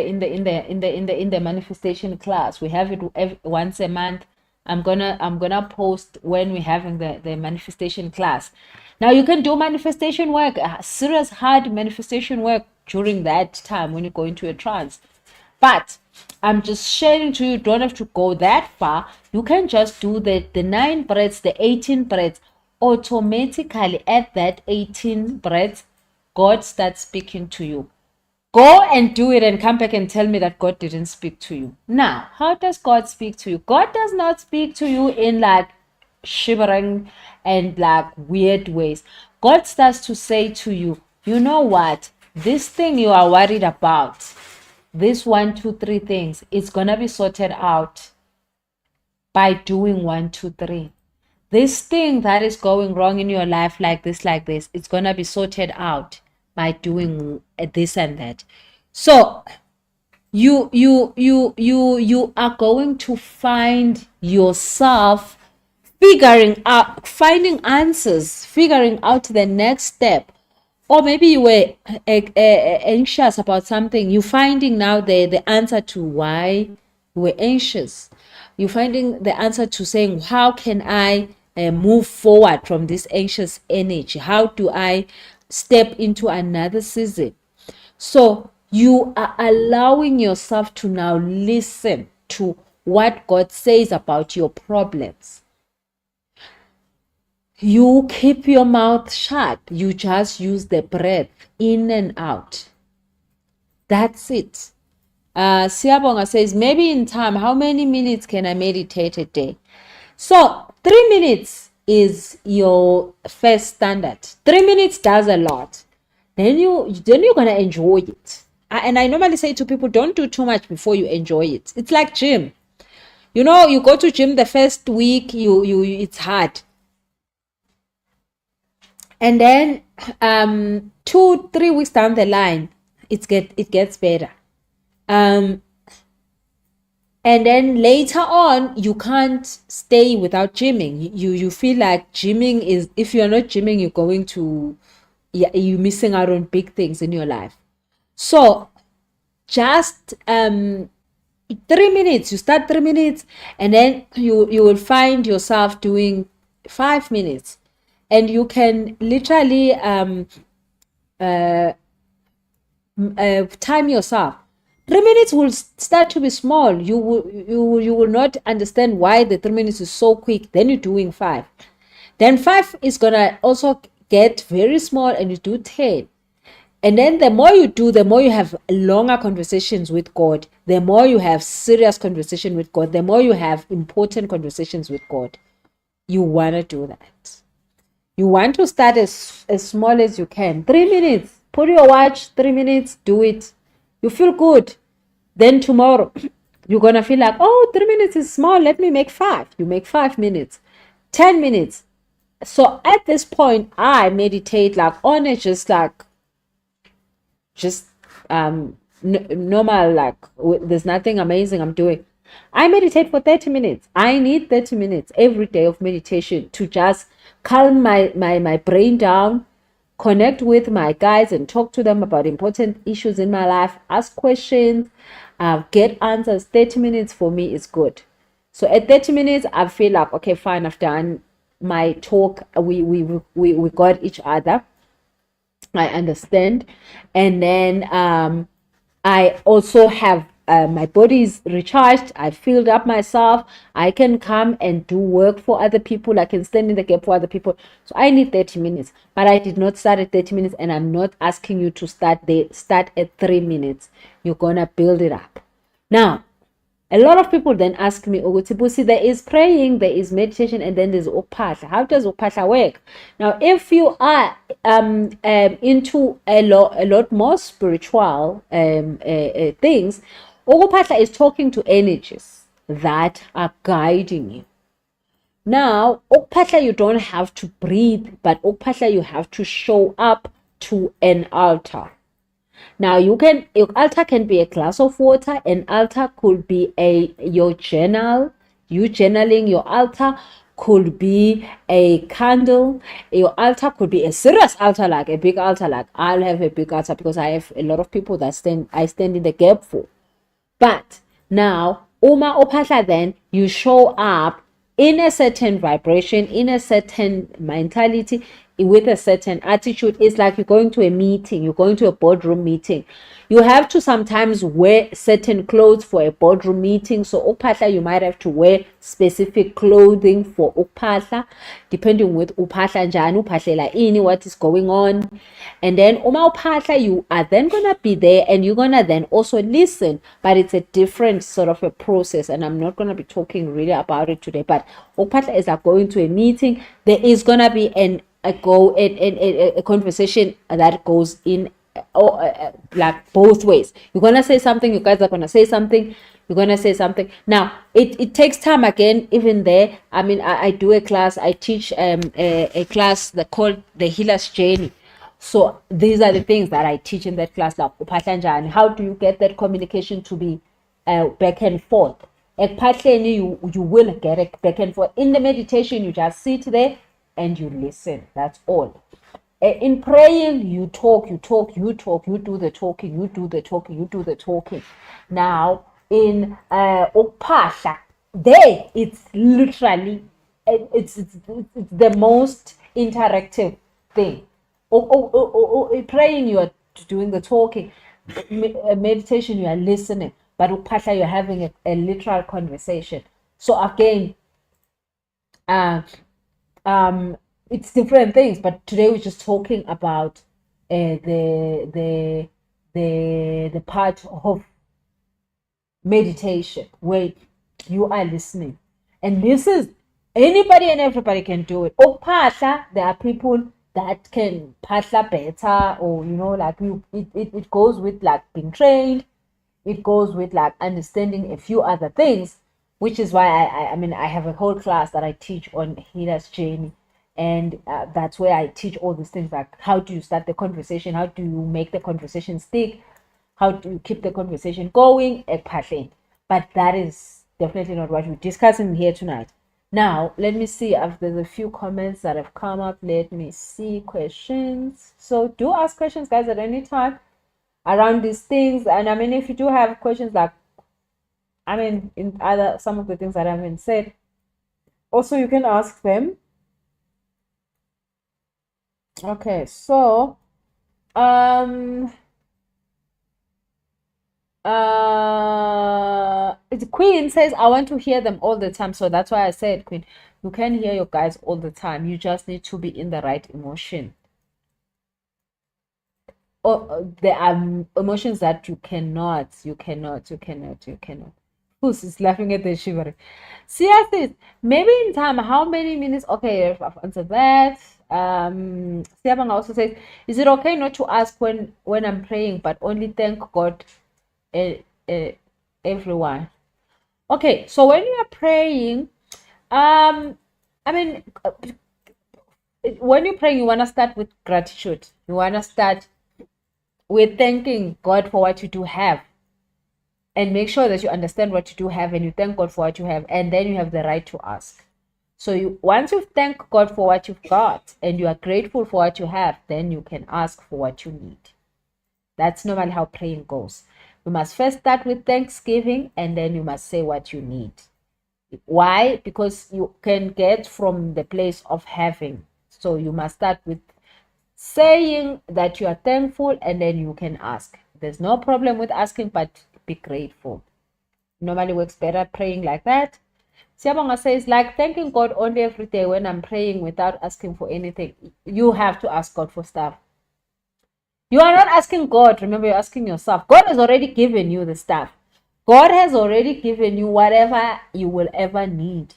Speaker 1: the manifestation class. We have it once a month. I'm gonna post when we're having the manifestation class. Now you can do manifestation work, serious hard manifestation work during that time when you go into a trance. But I'm just sharing to you, don't have to go that far. You can just do the 9 breaths, the 18 breaths. Automatically at that 18 breaths, God starts speaking to you. Go and do it and come back and tell me that God didn't speak to you. Now, how does God speak to you? God does not speak to you in like shivering and like weird ways. God starts to say to you, you know what? This thing you are worried about, this 1, 2, 3 things, it's going to be sorted out by doing 1, 2, 3. This thing that is going wrong in your life like this, it's going to be sorted out by doing this and that. So you are going to find yourself finding answers, figuring out the next step. Or maybe you were anxious about something. You're finding now the answer to why you were anxious. You're finding the answer to saying, how can I move forward from this anxious energy? How do I step into another season? So you are allowing yourself to now listen to what God says about your problems. You keep your mouth shut. You just use the breath in and out. That's it. Siabonga says, maybe in time, how many minutes can I meditate a day? So 3 minutes is your first standard. 3 minutes does a lot. Then you're gonna enjoy it. And I normally say to people, don't do too much before you enjoy it. It's like gym. You know, you go to gym the first week, it's hard. And then 2-3 weeks down the line, it gets better.
Speaker 2: Um, and then later on, you can't stay without gymming. You feel like gymming is, if you're not gymming, you're going to, yeah, you're missing out on big things in your life. So just 3 minutes, you start 3 minutes, and then you will find yourself doing 5 minutes, and you can literally time yourself. 3 minutes will start to be small. You will not understand why the 3 minutes is so quick. Then you're doing 5. Then 5 is gonna also get very small, and you do 10. And then the more you do, the more you have longer conversations with God, the more you have serious conversation with God, the more you have important conversations with God. You want to do that. You want to start as small as you can. 3 minutes. Put your watch, 3 minutes, do it. You feel good. Then tomorrow, you're going to feel like, oh, 3 minutes is small. Let me make 5. You make 5 minutes, 10 minutes. So at this point, I meditate like on it, just normal, like there's nothing amazing I'm doing. I meditate for 30 minutes. I need 30 minutes every day of meditation to just calm my brain down, connect with my guys and talk to them about important issues in my life, ask questions, get answers. 30 minutes for me is good. So at 30 minutes, I feel like, okay, fine, I've done my talk. We got each other. I understand. And then I also have my body is recharged. I filled up myself. I can come and do work for other people. I can stand in the gap for other people. So I need 30 minutes. But I did not start at 30 minutes, and I'm not asking you to start at 3 minutes. You're gonna build it up. Now, a lot of people then ask me, Busi, there is praying, there is meditation, and then there's Ukphahla. How does Ukphahla work? Now, if you are into a lot more spiritual things, Ukphahla is talking to energies that are guiding you. Now, Ukphahla, you don't have to breathe, but Ukphahla, you have to show up to an altar. Now your altar can be a glass of water. An altar could be your journal. You journaling. Your altar could be a candle. Your altar could be a serious altar, like a big altar. Like I'll have a big altar because I have a lot of people that I stand in the gap for. But now, Uma Opasha, then you show up in a certain vibration, in a certain mentality, with a certain attitude. It's like you're going to a meeting, you're going to a boardroom meeting. You have to sometimes wear certain clothes for a boardroom meeting. So Ukphahla, you might have to wear specific clothing for Ukphahla, depending with Uphahla njani, uphahlela ini, what is going on. And then Uma Uphahla, you are then gonna be there, and you're gonna then also listen, but it's a different sort of a process, and I'm not gonna be talking really about it today. But Ukphahla is like going to a meeting. There is gonna be a conversation that goes in like both ways. You're gonna say something, you guys are gonna say something, you're gonna say something. Now it takes time again. Even there, I mean, I do a class, I teach a class that called the Healer's Journey. So these are the things that I teach in that class, like how do you get that communication to be back and forth. You will get it back and forth. In the meditation, you just sit there and you listen. That's all. In praying, you talk, you do the talking. Now, in Ukphahla, there it's literally it's the most interactive thing. Praying, you are doing the talking. Meditation, you are listening. But Ukphahla, you're having a literal conversation. So again, it's different things, but today we're just talking about the part of meditation where you are listening, and this is anybody and everybody can do it. Ukphahla, there are people that can phahla better, or like it goes with like being trained, it goes with like understanding a few other things, which is why I mean I have a whole class that I teach on Healer's Journey. And that's where I teach all these things, like how do you start the conversation, how do you make the conversation stick, how to keep the conversation going, but that is definitely not what we're discussing here tonight. Now, let me see if there's a few comments that have come up. Let me see questions. So do ask questions, guys, at any time around these things. And I mean, if you do have questions like, I mean, in other some of the things that I haven't said, also you can ask them. Okay, so the Queen says I want to hear them all the time, so that's why I said, Queen, you can hear your guys all the time. You just need to be in the right emotion. Or there are emotions that you cannot. Who's is laughing at the shivering? Sia says, maybe in time, how many minutes? Okay, I've answered that. Siabang also says, is it okay not to ask when I'm praying, but only thank God everyone? Okay, so when you are praying, I mean, when you're praying, you want to start with gratitude. You want to start with thanking God for what you do have, and make sure that you understand what you do have and you thank God for what you have, and then you have the right to ask. So once you thank God for what you've got and you are grateful for what you have, then you can ask for what you need. That's normally how praying goes. You must first start with thanksgiving, and then you must say what you need. Why? Because you can get from the place of having. So you must start with saying that you are thankful, and then you can ask. There's no problem with asking, but be grateful. Normally works better praying like that. Siabonga says, like thanking God only every day when I'm praying without asking for anything. You have to ask God for stuff. You are not asking God. Remember, you're asking yourself. God has already given you the stuff. God has already given you whatever you will ever need.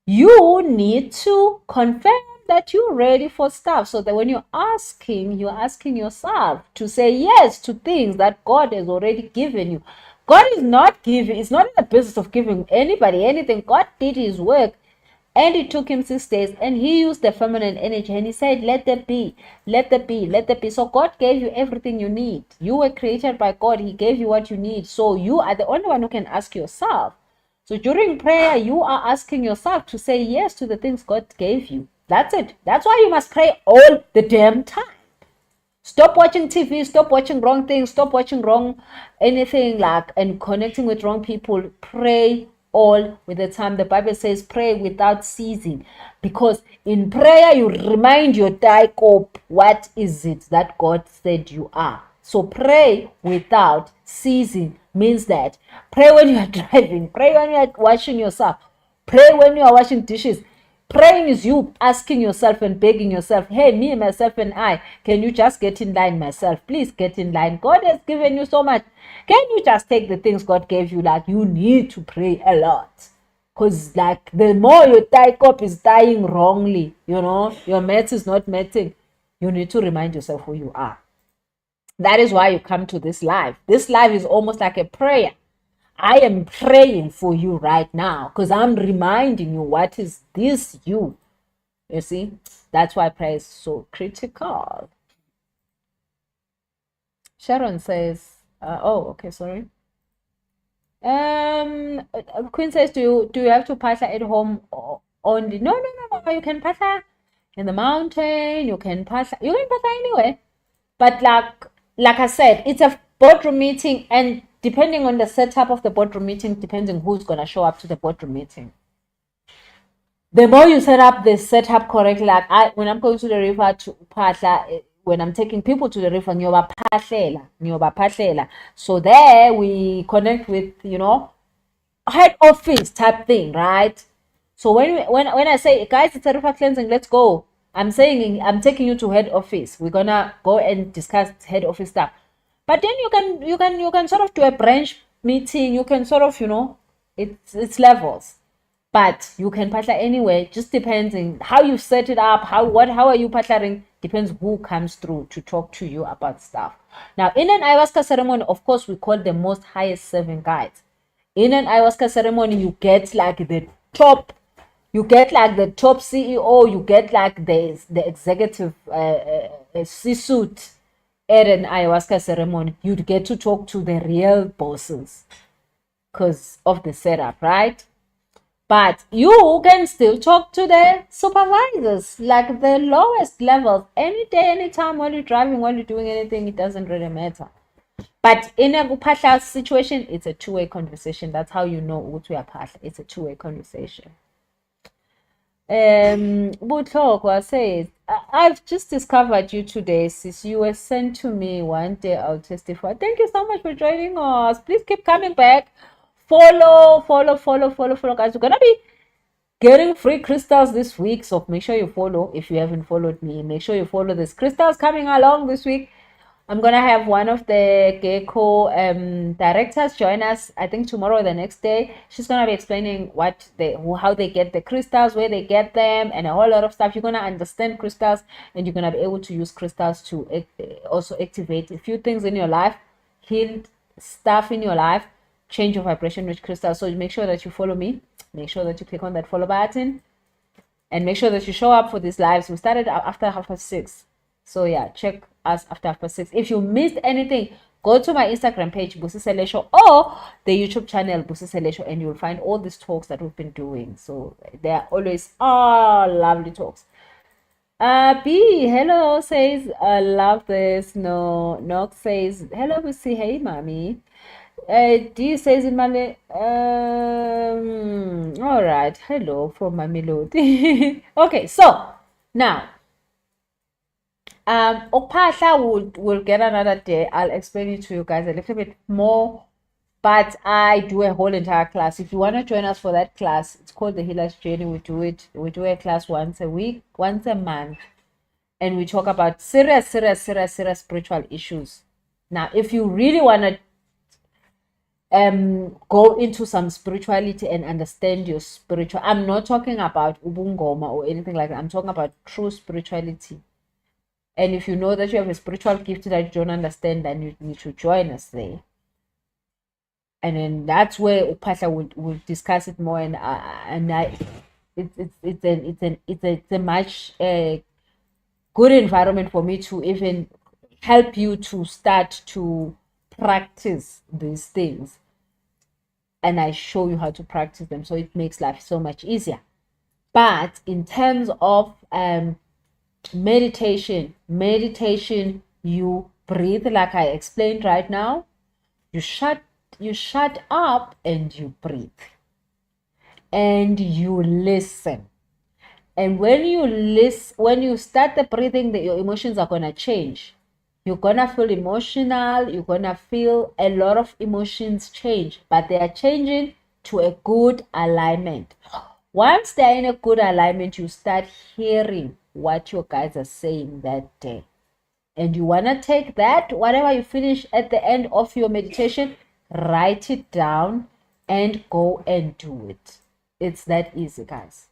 Speaker 2: You need to confirm that you're ready for stuff, so that when you're asking yourself to say yes to things that God has already given you. God is not giving, it's not in the business of giving anybody anything. God did his work, and it took him 6 days, and he used the feminine energy, and he said, let there be, let there be, let there be. So God gave you everything you need. You were created by God. He gave you what you need. So you are the only one who can ask yourself. So during prayer, you are asking yourself to say yes to the things God gave you. That's it. That's why you must pray all the damn time. Stop watching TV, stop watching wrong things, stop watching wrong anything like and connecting with wrong people. Pray all with the time. The Bible says pray without ceasing, because in prayer you remind your taikop what is it that God said you are. So pray without ceasing means that pray when you are driving, pray when you are washing yourself, pray when you are washing dishes. Praying is you asking yourself and begging yourself, hey, me, myself, and I, can you just get in line, myself? Please get in line. God has given you so much. Can you just take the things God gave you? Like, you need to pray a lot. Because, like, the more your taikop is dying wrongly, you know, your math is not matching, you need to remind yourself who you are. That is why you come to this live. This live is almost like a prayer. I am praying for you right now because I'm reminding you what is this you. You see, that's why prayer is so critical. Sharon says, oh, okay, sorry. Queen says, do you have to pastor at home only? No. You can pastor in the mountain. You can pastor anywhere. But like I said, it's a boardroom meeting, and depending on the setup of the boardroom meeting, depends on who's going to show up to the boardroom meeting. The more you set up the setup correctly, like when I'm going to the river to Phahla, when I'm taking people to the river, nyoba phahlela. So there we connect with, you know, head office type thing, right? So when I say, guys, it's a river cleansing, let's go. I'm saying I'm taking you to head office. We're gonna go and discuss head office stuff. But then you can sort of do a branch meeting. You can sort of, you know, it's levels. But you can partner anyway. Just depends on how you set it up. How are you partnering? Depends who comes through to talk to you about stuff. Now, in an ayahuasca ceremony, of course, we call the most highest serving guides. In an ayahuasca ceremony, you get like the top. You get like the top CEO. You get like the executive C-suite. at an ayahuasca ceremony, you'd get to talk to the real bosses because of the setup, right? But you can still talk to the supervisors, like the lowest levels, any day, anytime, while you're driving, while you're doing anything, it doesn't really matter. But in a Upahla situation, it's a two-way conversation. That's how you know what we are Upahla. It's a two-way conversation. Butlokwa says, I've just discovered you today, sis. You were sent to me one day. I'll testify. Thank you so much for joining us. Please keep coming back. Follow, guys. We're gonna be getting free crystals this week, so make sure you follow. If you haven't followed me, make sure you follow this. Crystals coming along this week. I'm gonna have one of the Gecko directors join us. I think tomorrow or the next day. She's gonna be explaining how they get the crystals, where they get them, and a whole lot of stuff. You're gonna understand crystals, and you're gonna be able to use crystals to also activate a few things in your life, heal stuff in your life, change your vibration with crystals. So make sure that you follow me. Make sure that you click on that follow button, and make sure that you show up for these lives. We started after 6:30. So yeah, check us after 6:30. If you missed anything, go to my Instagram page, Busisele Show, or the YouTube channel, Busisele Show, and you'll find all these talks that we've been doing. So they're always lovely talks. B, hello, says, I love this. No, Nox says, hello, Busi, hey, mommy. D says in Malay, all right, hello from my melody. Okay, so now, Upahla will get another day. I'll explain it to you guys a little bit more, but I do a whole entire class. If you want to join us for that class, it's called the Healer's Journey. We do a class once a week, once a month, and we talk about serious spiritual issues. Now, if you really want to go into some spirituality and understand your spiritual, I'm not talking about ubungoma or anything like that. I'm talking about true spirituality. And if you know that you have a spiritual gift that you don't understand, then you need to join us there. And then that's where Upahla will discuss it more. It's a much good environment for me to even help you to start to practice these things, and I show you how to practice them, so it makes life so much easier. But in terms of meditation, you breathe like I explained right now. You shut up and you breathe, and you listen. And when you start the breathing, your emotions are gonna change. You're gonna feel emotional. You're gonna feel a lot of emotions change, but they are changing to a good alignment. Once they're in a good alignment, you start hearing what your guides are saying that day. And you wanna take that, whatever you finish at the end of your meditation, write it down and go and do it. It's that easy, guys.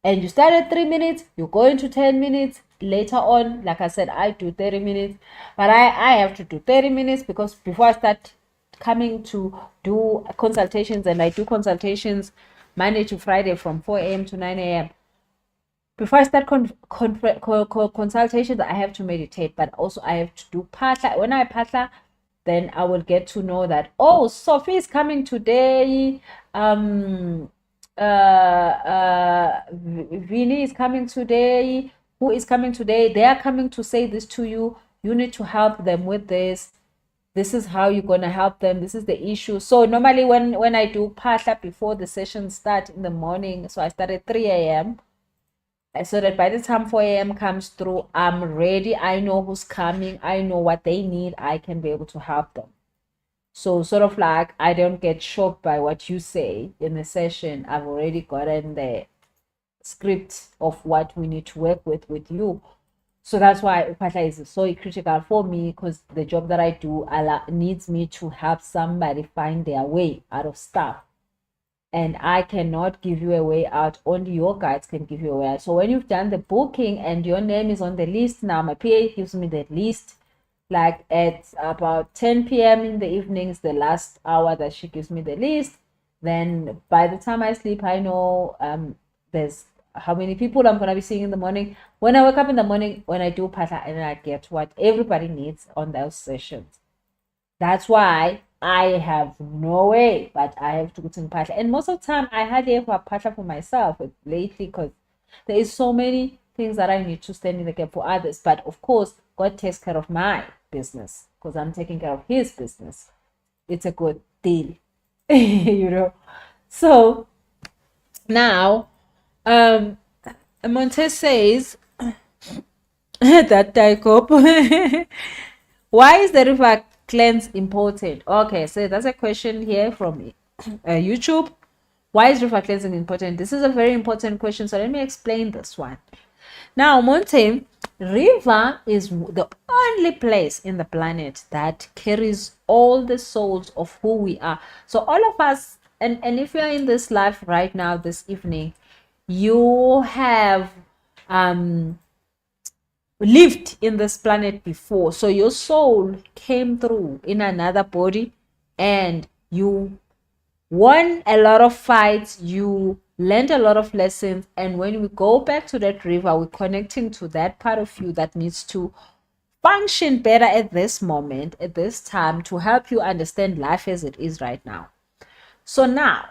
Speaker 2: And you start at 3 minutes, you go into 10 minutes. Later on, like I said, I do 30 minutes, but I have to do 30 minutes because before I start coming to do consultations, and I do consultations Monday to Friday from 4 a.m. to 9 a.m. Before I start consultations, I have to meditate, but also I have to do Phahla. When I Phahla, then I will get to know that, oh, Sophie is coming today. Vinny is coming today. Who is coming today? They are coming to say this to you. You need to help them with this. This is how you're gonna help them. This is the issue. So normally when I do Phahla before the session start in the morning, so I start at 3 a.m. so that by the time 4 a.m. comes through, I'm ready. I know who's coming. I know what they need. I can be able to help them. So sort of like I don't get shocked by what you say in the session. I've already gotten the script of what we need to work with you. So that's why Upahla is so critical for me, because the job that I do needs me to help somebody find their way out of stuff. And I cannot give you a way out. Only your guides can give you a way out. So when you've done the booking and your name is on the list, now my PA gives me the list. Like at about 10 p.m. in the evenings, the last hour that she gives me the list. Then by the time I sleep, I know there's how many people I'm going to be seeing in the morning. When I wake up in the morning, when I do Phahla, and I get what everybody needs on those sessions. That's why I have no way, but I have to go to Phahla. And most of the time, I hardly ever Phahla for myself lately because there is so many things that I need to stand in the gap for others. But of course, God takes care of my business because I'm taking care of His business. It's a good deal, you know. So now, Montes says that Taikop. Why is the river cleanse important? Okay, so that's a question here from YouTube. Why is river cleansing important? This is a very important question. So let me explain this one. Now, Monte, river is the only place in the planet that carries all the souls of who we are. So all of us, and if you're in this life right now, this evening, you have lived in this planet before. So your soul came through in another body and you won a lot of fights, you learned a lot of lessons, and when we go back to that river, we're connecting to that part of you that needs to function better at this moment, at this time, to help you understand life as it is right now. So now,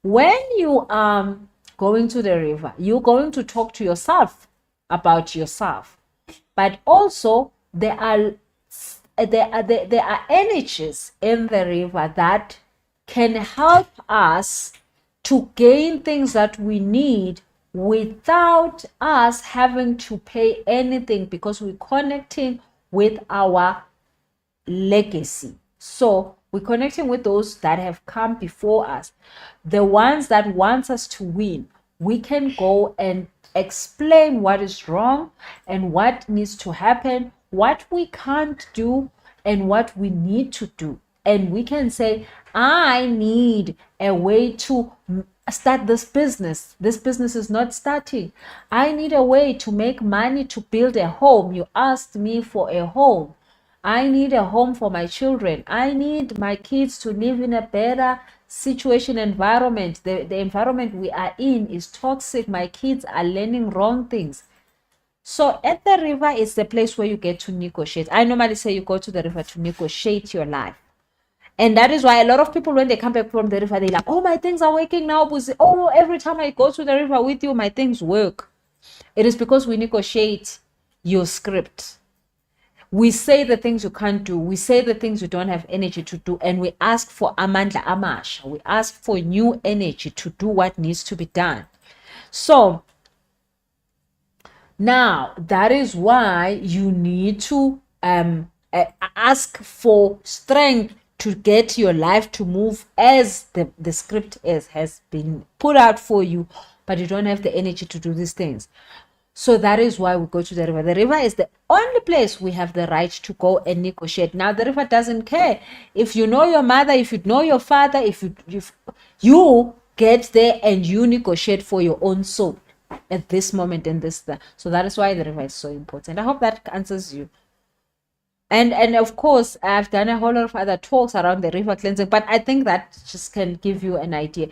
Speaker 2: when you are going to the river, you're going to talk to yourself about yourself, but also there are energies in the river that can help us to gain things that we need without us having to pay anything, because we're connecting with our legacy. So we're connecting with those that have come before us, the ones that want us to win. We can go and explain what is wrong and what needs to happen, what we can't do and what we need to do. And we can say, I need a way to start this business. This business is not starting. I need a way to make money to build a home. You asked me for a home. I need a home for my children. I need my kids to live in a better situation, environment. The environment we are in is toxic. My kids are learning wrong things. So at the river is the place where you get to negotiate. I normally say you go to the river to negotiate your life. And that is why a lot of people, when they come back from the river, they're like, oh, my things are working now. Oh, every time I go to the river with you, my things work. It is because we negotiate your script. We say the things you can't do. We say the things you don't have energy to do. And we ask for amandla amasha. We ask for new energy to do what needs to be done. So now that is why you need to ask for strength to get your life to move as the script has been put out for you, but you don't have the energy to do these things. So that is why we go to the river. The river is the only place we have the right to go and negotiate. Now, the river doesn't care if you know your mother, if you know your father, if you get there and you negotiate for your own soul at this moment and this. So that is why the river is so important. I hope that answers you. And of course, I've done a whole lot of other talks around the river cleansing, but I think that just can give you an idea.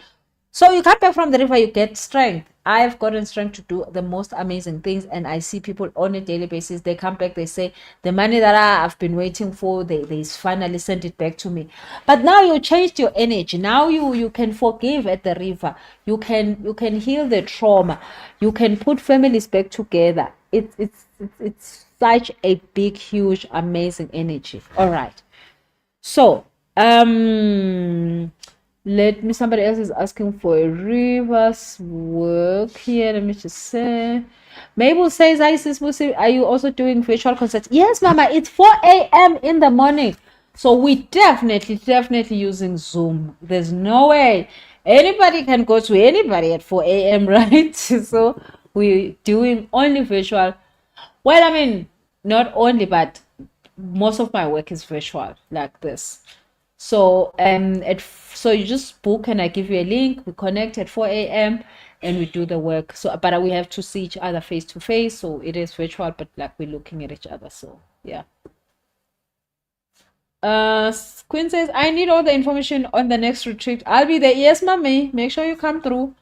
Speaker 2: So you come back from the river, you get strength. I've gotten strength to do the most amazing things, and I see people on a daily basis. They come back, they say, the money that I've been waiting for, they finally sent it back to me. But now you changed your energy. Now you can forgive at the river. You can heal the trauma. You can put families back together. It's such a big, huge, amazing energy. All right. So somebody else is asking for a reverse work here. Let me just say. Mabel says, hi sis Musi, are you also doing virtual concerts? Yes, mama, it's 4 a.m. in the morning. So we definitely using Zoom. There's no way anybody can go to anybody at 4 a.m. right? So we're doing only virtual. Well, I mean, not only, but most of my work is virtual like this. So so you just book and I give you a link. We connect at 4 a.m. and we do the work. So, but we have to see each other face to face. So it is virtual, but like we're looking at each other. So yeah. Quinn says, I need all the information on the next retreat. I'll be there. Yes, mommy. Make sure you come through.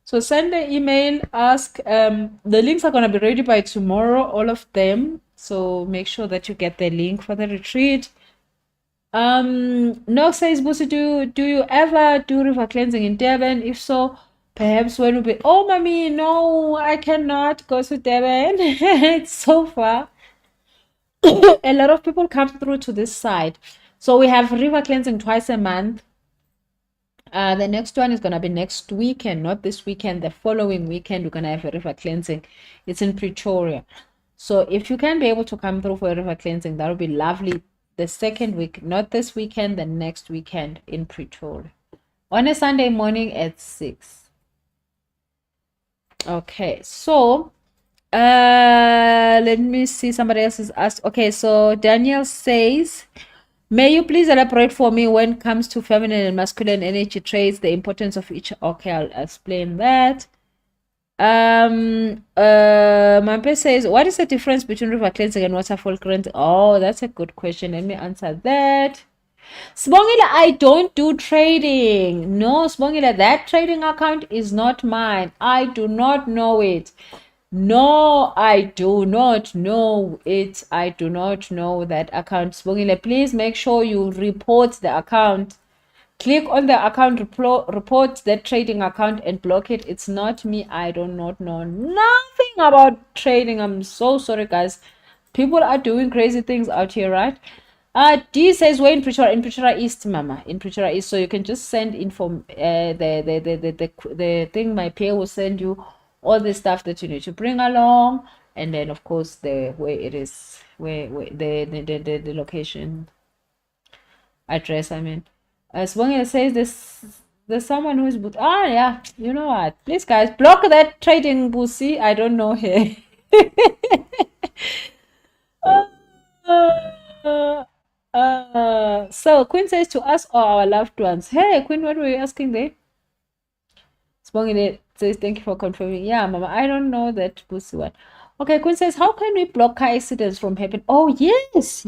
Speaker 2: So send an email, ask. The links are going to be ready by tomorrow, all of them. So make sure that you get the link for the retreat. No says Busi, do you ever do river cleansing in Durban? If so, perhaps when will be, oh mommy, no, I cannot go to Durban. It's so far. A lot of people come through to this side. So we have river cleansing twice a month. The next one is going to be next weekend, not this weekend. The following weekend, we're going to have a river cleansing. It's in Pretoria. So if you can be able to come through for a river cleansing, that would be lovely. The second week, not this weekend, the next weekend in Pretoria. On a Sunday morning at 6. Okay, so let me see, somebody else has asked. Okay, so Daniel says, may you please elaborate for me when it comes to feminine and masculine energy traits, the importance of each. Okay, I'll explain that. Mampe says, what is the difference between river cleansing and waterfall cleansing? Oh, that's a good question. Let me answer that. Sbongile, I don't do trading. No, Sbongile, that trading account is not mine. I do not know it. No, I do not know it. I do not know that account. Sbongile, please make sure you report the account. Click on the account, report that trading account and block it. It's not me. I do not know nothing about trading. I'm so sorry, guys. People are doing crazy things out here, right? D says we're in Pretoria East, Mama. In Pretoria East. So you can just send info. The thing my peer will send you all the stuff that you need to bring along, and then of course the where it is, where the location address. I mean. As long as it says there's someone who is yeah, you know what, please guys, block that trading Busi. I don't know her. So Queen says to us or our loved ones. Hey Queen, what were you asking there? Spongile says thank you for confirming. Yeah, Mama, I don't know that Busi one. Okay, Queen says, how can we block car accidents from happening? Oh yes,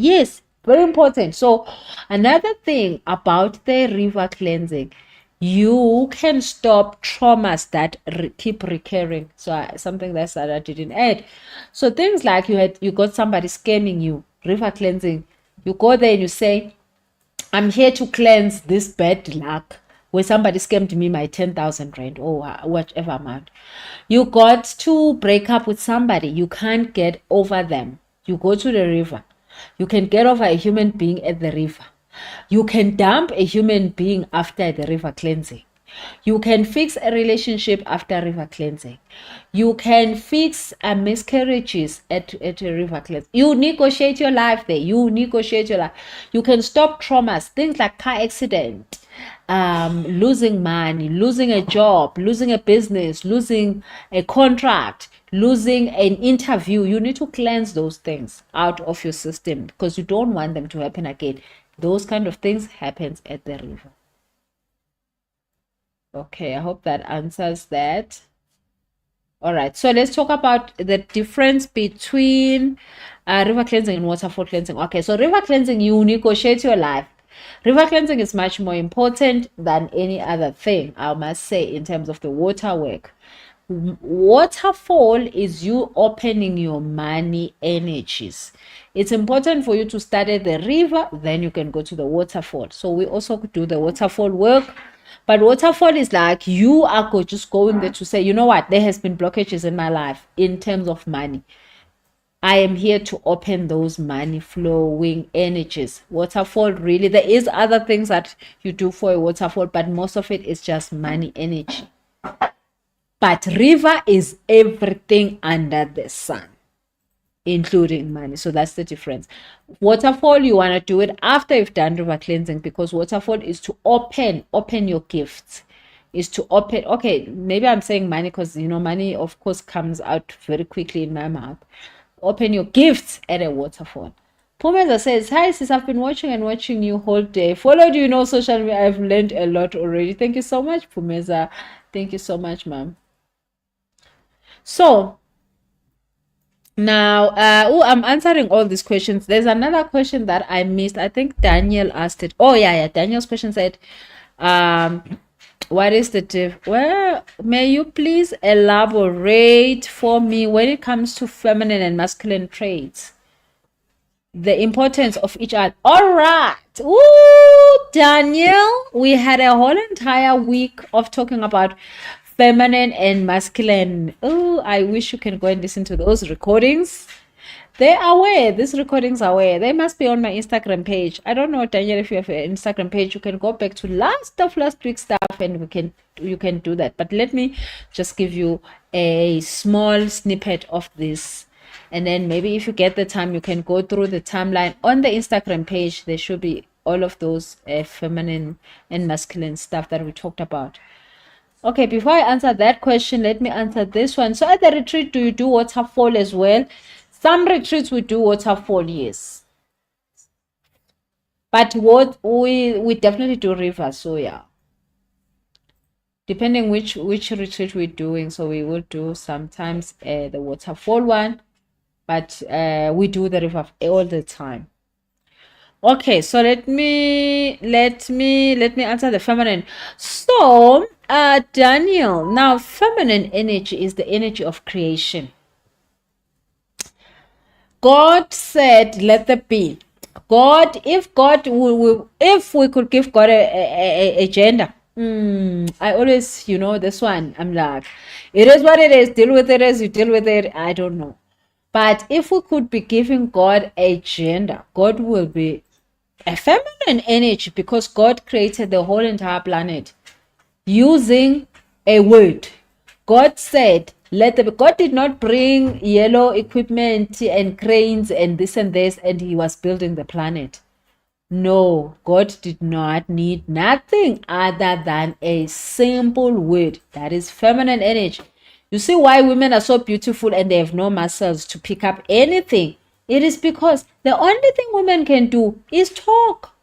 Speaker 2: very important. So another thing about the river cleansing, you can stop traumas that keep recurring. So something that I didn't add. So things like you got somebody scamming you, river cleansing. You go there and you say, I'm here to cleanse this bad luck. Where somebody scammed me my 10,000 rand or whatever amount. You got to break up with somebody. You can't get over them. You go to the river. You can get over a human being at the river. You can dump a human being after the river cleansing. You can fix a relationship after river cleansing. You can fix miscarriages at a river cleansing. You negotiate your life there. You negotiate your life. You can stop traumas, things like car accident, losing money, losing a job, losing a business, losing a contract, losing an interview. You need to cleanse those things out of your system because you don't want them to happen again. Those kind of things happens at the river. Okay, I hope that answers that. All right, so let's talk about the difference between river cleansing and waterfall cleansing. Okay, so river cleansing, you negotiate your life. River cleansing is much more important than any other thing, I must say, in terms of the water work. Waterfall is you opening your money energies. It's important for you to start at the river, then you can go to the waterfall. So we also do the waterfall work. But waterfall is like you are just going there to say, you know what, there has been blockages in my life in terms of money. I am here to open those money flowing energies. Waterfall, really, there is other things that you do for a waterfall, but most of it is just money energy. But river is everything under the sun, including money. So that's the difference. Waterfall, you want to do it after you've done river cleansing, because waterfall is to open your gifts, is to open. Okay, maybe I'm saying money because, you know, money of course comes out very quickly in my mouth. Open your gifts at a waterfall. Pumeza says, hi sis, I've been watching you whole day. Followed you, know, social media. I've learned a lot already. Thank you so much, Pumeza. Thank you so much, ma'am. So now, I'm answering all these questions. There's another question that I missed. I think Daniel asked it. Oh yeah, Daniel's question said, What is the diff? Well, may you please elaborate for me when it comes to feminine and masculine traits, the importance of each other. All right. Ooh, Daniel, we had a whole entire week of talking about feminine and masculine. Oh, I wish you can go and listen to those recordings. They are where these recordings are where they must be on my Instagram page. I don't know, Daniel, if you have an Instagram page, you can go back to last week's stuff and you can do that. But let me just give you a small snippet of this, and then maybe if you get the time, you can go through the timeline on the Instagram page. There should be all of those feminine and masculine stuff that we talked about. Okay, before I answer that question, let me answer this one. So at the retreat, do you do waterfall as well? Some retreats we do waterfall, yes. But what we definitely do river, so yeah. Depending which retreat we're doing, so we will do sometimes the waterfall one, but we do the river all the time. Okay, so let me answer the feminine. So Daniel, now feminine energy is the energy of creation. God said, let there be. If we could give God a gender, I always, this one, I'm like, it is what it is, deal with it as you deal with it, I don't know. But if we could be giving God a gender, God will be a feminine energy, because God created the whole entire planet using a word. God said, let the God did not bring yellow equipment and cranes and this and this, and he was building the planet. No, God did not need nothing other than a simple word. That is feminine energy. You see why women are so beautiful and they have no muscles to pick up anything? It is because the only thing women can do is talk.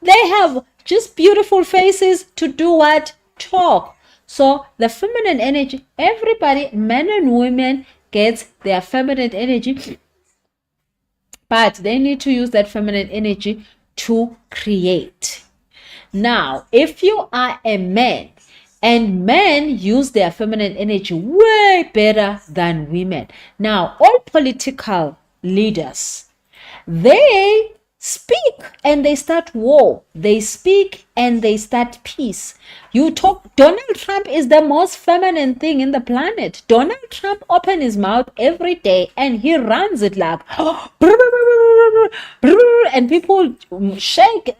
Speaker 2: They have just beautiful faces to do what? Talk. So the feminine energy, everybody, men and women, gets their feminine energy, but they need to use that feminine energy to create. Now, if you are a man, and men use their feminine energy way better than women. Now, all political leaders, they speak and they start war. They speak and they start peace. You talk, Donald Trump is the most feminine thing in the planet. Donald Trump opens his mouth every day and he runs it like, and people shake.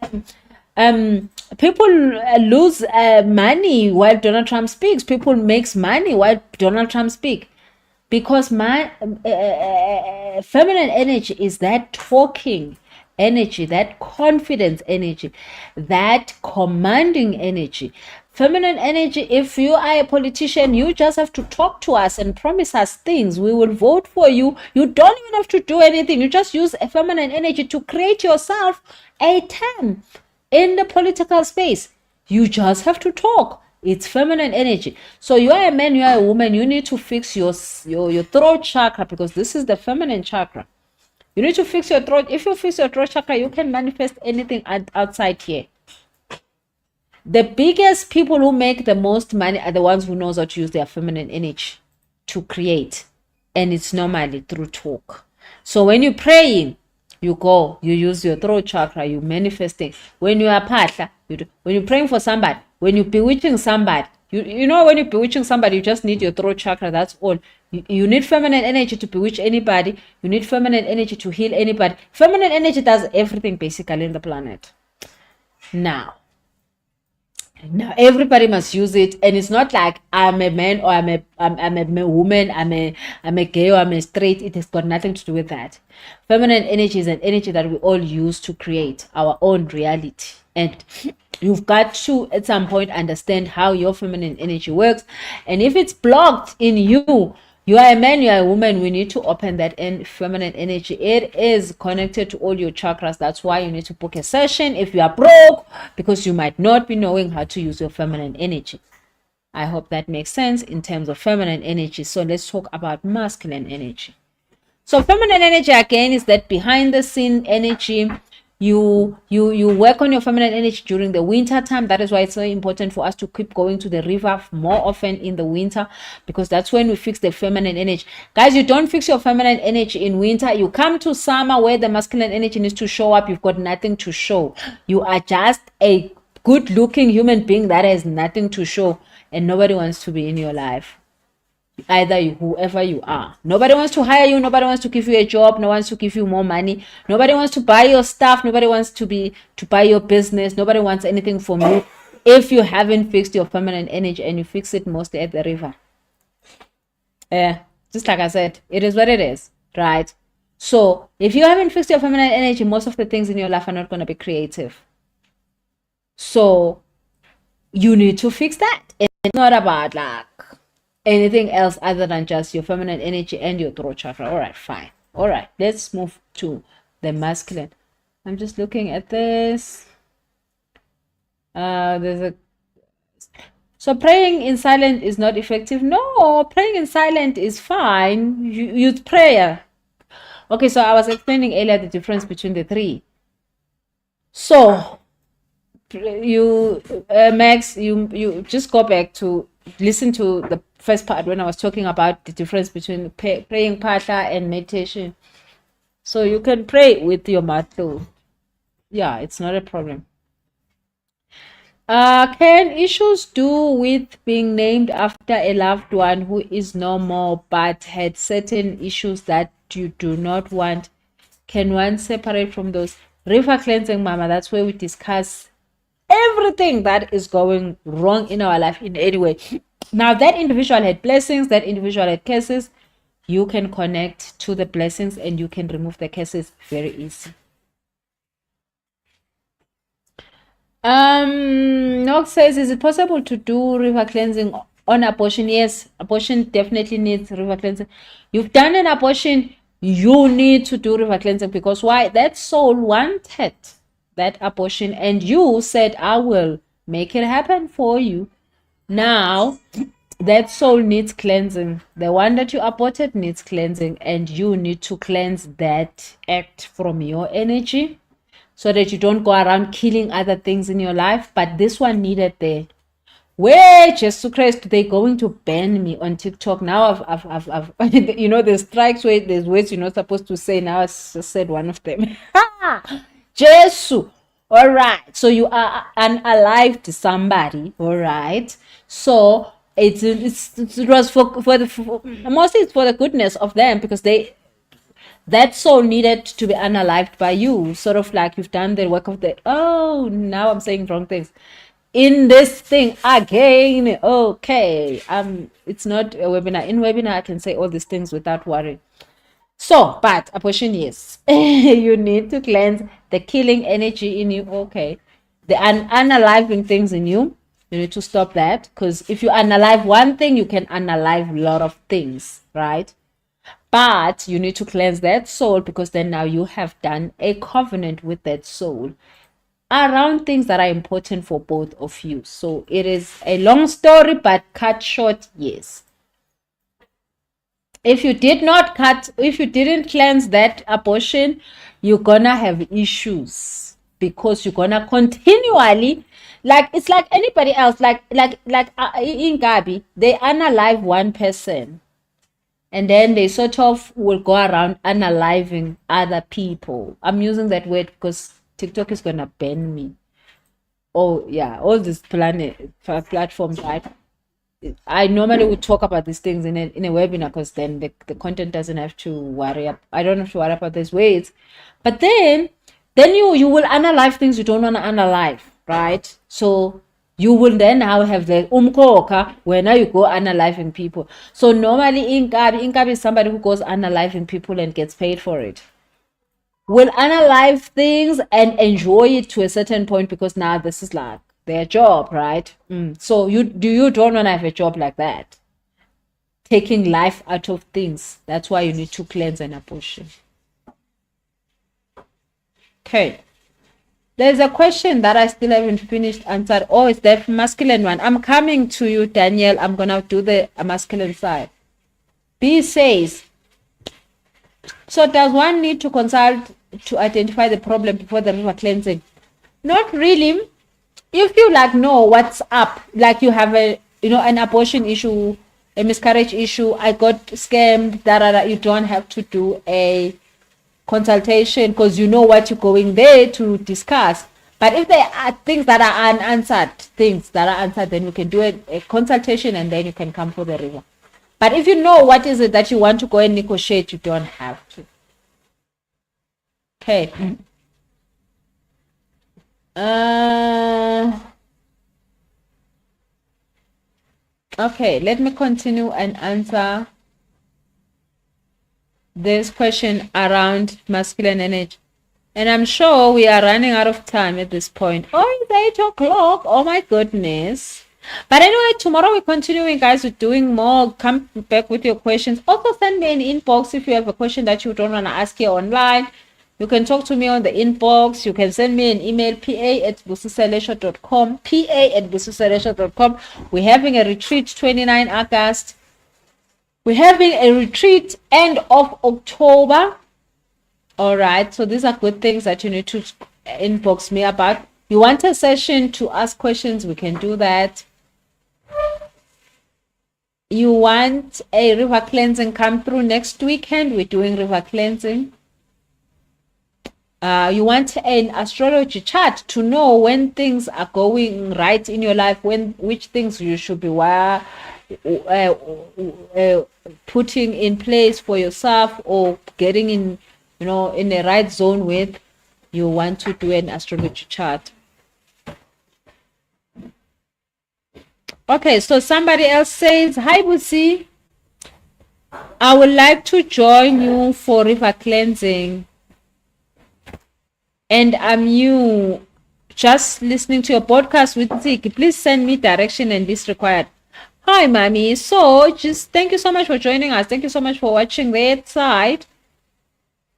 Speaker 2: People lose money while Donald Trump speaks. People makes money while Donald Trump speaks. Because my feminine energy is that talking energy, that confidence energy, that commanding energy. Feminine energy, if you are a politician, you just have to talk to us and promise us things. We will vote for you. You don't even have to do anything. You just use a feminine energy to create yourself a term in the political space. You just have to talk. It's feminine energy. So you are a man, you are a woman, you need to fix your throat chakra, because this is the feminine chakra. You need to fix your throat. If you fix your throat chakra, you can manifest anything outside here. The biggest people who make the most money are the ones who knows how to use their feminine energy to create. And it's normally through talk. So when you're praying, you go, you use your throat chakra, you manifesting. When you are patla, you do. When you're praying for somebody, when you're bewitching somebody, you know, when you're bewitching somebody, you just need your throat chakra, that's all. You need feminine energy to bewitch anybody. You need feminine energy to heal anybody. Feminine energy does everything basically in the planet. Now everybody must use it, and it's not like I'm a man or I'm a woman, I'm a gay or I'm a straight. It has got nothing to do with that. Feminine energy is an energy that we all use to create our own reality, and you've got to at some point understand how your feminine energy works. And if it's blocked in you, you are a man, you are a woman, we need to open that feminine energy. It is connected to all your chakras. That's why you need to book a session if you are broke, because you might not be knowing how to use your feminine energy. I hope that makes sense in terms of feminine energy. So let's talk about masculine energy. So feminine energy, again, is that behind the scene energy. you work on your feminine energy during the winter time. That is why it's so important for us to keep going to the river more often in the winter, because that's when we fix the feminine energy. Guys, you don't fix your feminine energy in winter. You come to summer where the masculine energy needs to show up, you've got nothing to show. You are just a good looking human being that has nothing to show, and nobody wants to be in your life. Either you, whoever you are, nobody wants to hire you, nobody wants to give you a job, no one wants to give you more money, nobody wants to buy your stuff, nobody wants to buy your business, nobody wants anything from you if you haven't fixed your feminine energy, and you fix it mostly at the river. Just like I said, it is what it is, right? So if you haven't fixed your feminine energy, most of the things in your life are not going to be creative. So you need to fix that. It's not about like anything else other than just your feminine energy and your throat chakra. All right, fine. All right, let's move to the masculine. I'm just looking at this. So praying in silence is not effective. No, praying in silence is fine. Use prayer. Okay, so I was explaining earlier the difference between the three. So you Max, you just go back to listen to the first part when I was talking about the difference between praying patla and meditation. So you can pray with your mouth too. Yeah, it's not a problem. Can issues do with being named after a loved one who is no more but had certain issues that you do not want? Can one separate from those? River cleansing, mama, that's where we discuss everything that is going wrong in our life in any way. Now, that individual had blessings, that individual had curses. You can connect to the blessings and you can remove the curses very easy. Nox says, is it possible to do river cleansing on abortion? Yes, abortion definitely needs river cleansing. You've done an abortion, you need to do river cleansing, because why? That soul wanted that abortion and you said, I will make it happen for you. Now that soul needs cleansing. The one that you aborted needs cleansing, and you need to cleanse that act from your energy so that you don't go around killing other things in your life. But this one needed there. Where, Jesus Christ, they're going to ban me on TikTok now. I've you know, the strikes where there's words you're not supposed to say. Now I just said one of them. Jesus. All right. So you are unalived somebody. All right. So it was for mostly it's for the goodness of them, because that soul needed to be unalived by you. Sort of like you've done the work of now I'm saying wrong things in this thing again. Okay, it's not a webinar. In webinar I can say all these things without worry. So, but abortion, yes. You need to cleanse the killing energy in you. Okay, the unaliving things in you, you need to stop that, because if you unalive one thing, you can unalive a lot of things, right? But you need to cleanse that soul, because then now you have done a covenant with that soul around things that are important for both of you. So it is a long story, but cut short, yes. If you didn't cleanse that abortion, you're gonna have issues, because you're gonna continually, like, it's like anybody else, like in Gabi, they unalive one person and then they sort of will go around unaliving other people. I'm using that word because TikTok is gonna ban me. Oh yeah, all these platforms, right? I normally would talk about these things in a webinar, because then the content doesn't have to worry up. I don't have to worry about these words. But then you will unalive things you don't want to unalive, right? So you will then now have the umkoka, where now you go unaliving people. So normally Inkabi is somebody who goes unaliving people and gets paid for it. Will unalive things and enjoy it to a certain point, because now this is like their job, right? So you don't want to have a job like that, taking life out of things. That's why you need to cleanse an abortion. Okay, there's a question that I still haven't finished answered. Oh, it's the masculine one. I'm coming to you, Daniel. I'm gonna do the masculine side. B says, so does one need to consult to identify the problem before the river cleansing? Not really. If you like know what's up, like you have an abortion issue, a miscarriage issue, I got scammed, you don't have to do a consultation because you know what you're going there to discuss. But if there are things that are unanswered, then you can do a consultation and then you can come for the river. But if you know what is it that you want to go and negotiate, you don't have to. Okay. Okay, let me continue and answer this question around masculine energy. And I'm sure we are running out of time at this point. Oh, it's 8 o'clock. Oh my goodness. But anyway, tomorrow we're continuing, guys. We're doing more. Come back with your questions. Also, send me an inbox if you have a question that you don't want to ask here online. You can talk to me on the inbox. You can send me an email, pa@busiselesho.com, pa@busiselesho.com. We're having a retreat 29 August. We're having a retreat end of October. All right, so these are good things that you need to inbox me about. You want a session to ask questions, we can do that. You want a river cleansing come through next weekend, we're doing river cleansing. You want an astrology chart to know when things are going right in your life, which things you should be putting in place for yourself or getting in the right zone with. You want to do an astrology chart. Okay, so somebody else says, hi Busi, I would like to join you for river cleansing and I'm new, just listening to your podcast with Ziki. Please send me direction and list required. Hi mommy, so just thank you so much for joining us. Thank you so much for watching that side.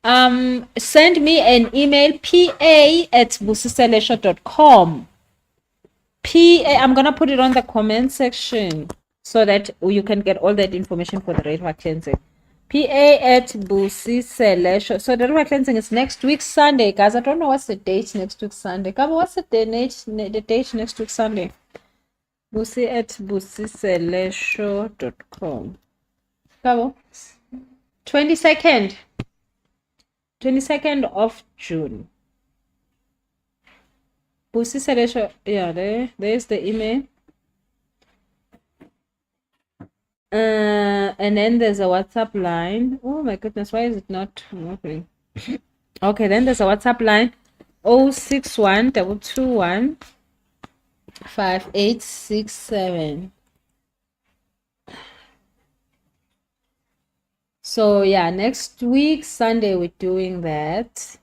Speaker 2: Send me an email, pa@busiselesho.com. I'm gonna put it on the comment section so that you can get all that information for the river cleansing. pa@busiselesho. So the river cleansing is next week Sunday, guys. I don't know what's the date next week Sunday. What's the date next week Sunday? busi@busiselesho.com. 22nd of June. Busi Selesho, yeah, there's the email. And then there's a WhatsApp line. Oh my goodness, why is it not moving? Okay, then there's a WhatsApp line 061 221 5867. So yeah, next week Sunday we're doing that.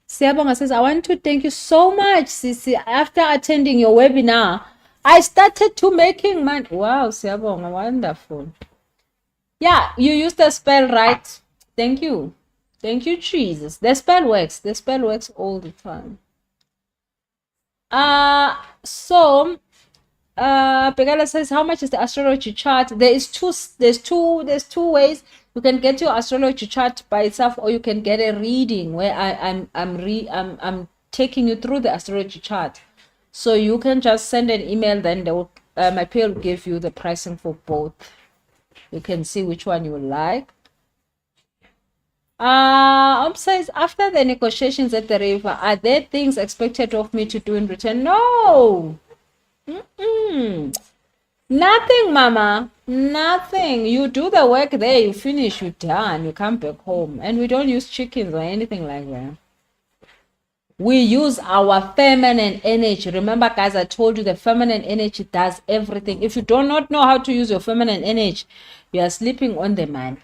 Speaker 2: Siyabonga says, I want to thank you so much, Sisi. After attending your webinar, I started to making money. Wow, Siyabonga, wonderful. Yeah, you used the spell right. Thank you. Thank you, Jesus. The spell works. The spell works all the time. So Pegala says, how much is the astrology chart? There's two ways. You can get your astrology chart by itself, or you can get a reading where I'm taking you through the astrology chart. So you can just send an email, then my PA will give you the pricing for both. You can see which one you would like. Says, after the negotiations at the river, are there things expected of me to do in return? No. Nothing, mama. Nothing. You do the work there, you finish, you're done, you come back home. And we don't use chickens or anything like that. We use our feminine energy. Remember, guys, I told you the feminine energy does everything. If you do not know how to use your feminine energy, you are sleeping on the man.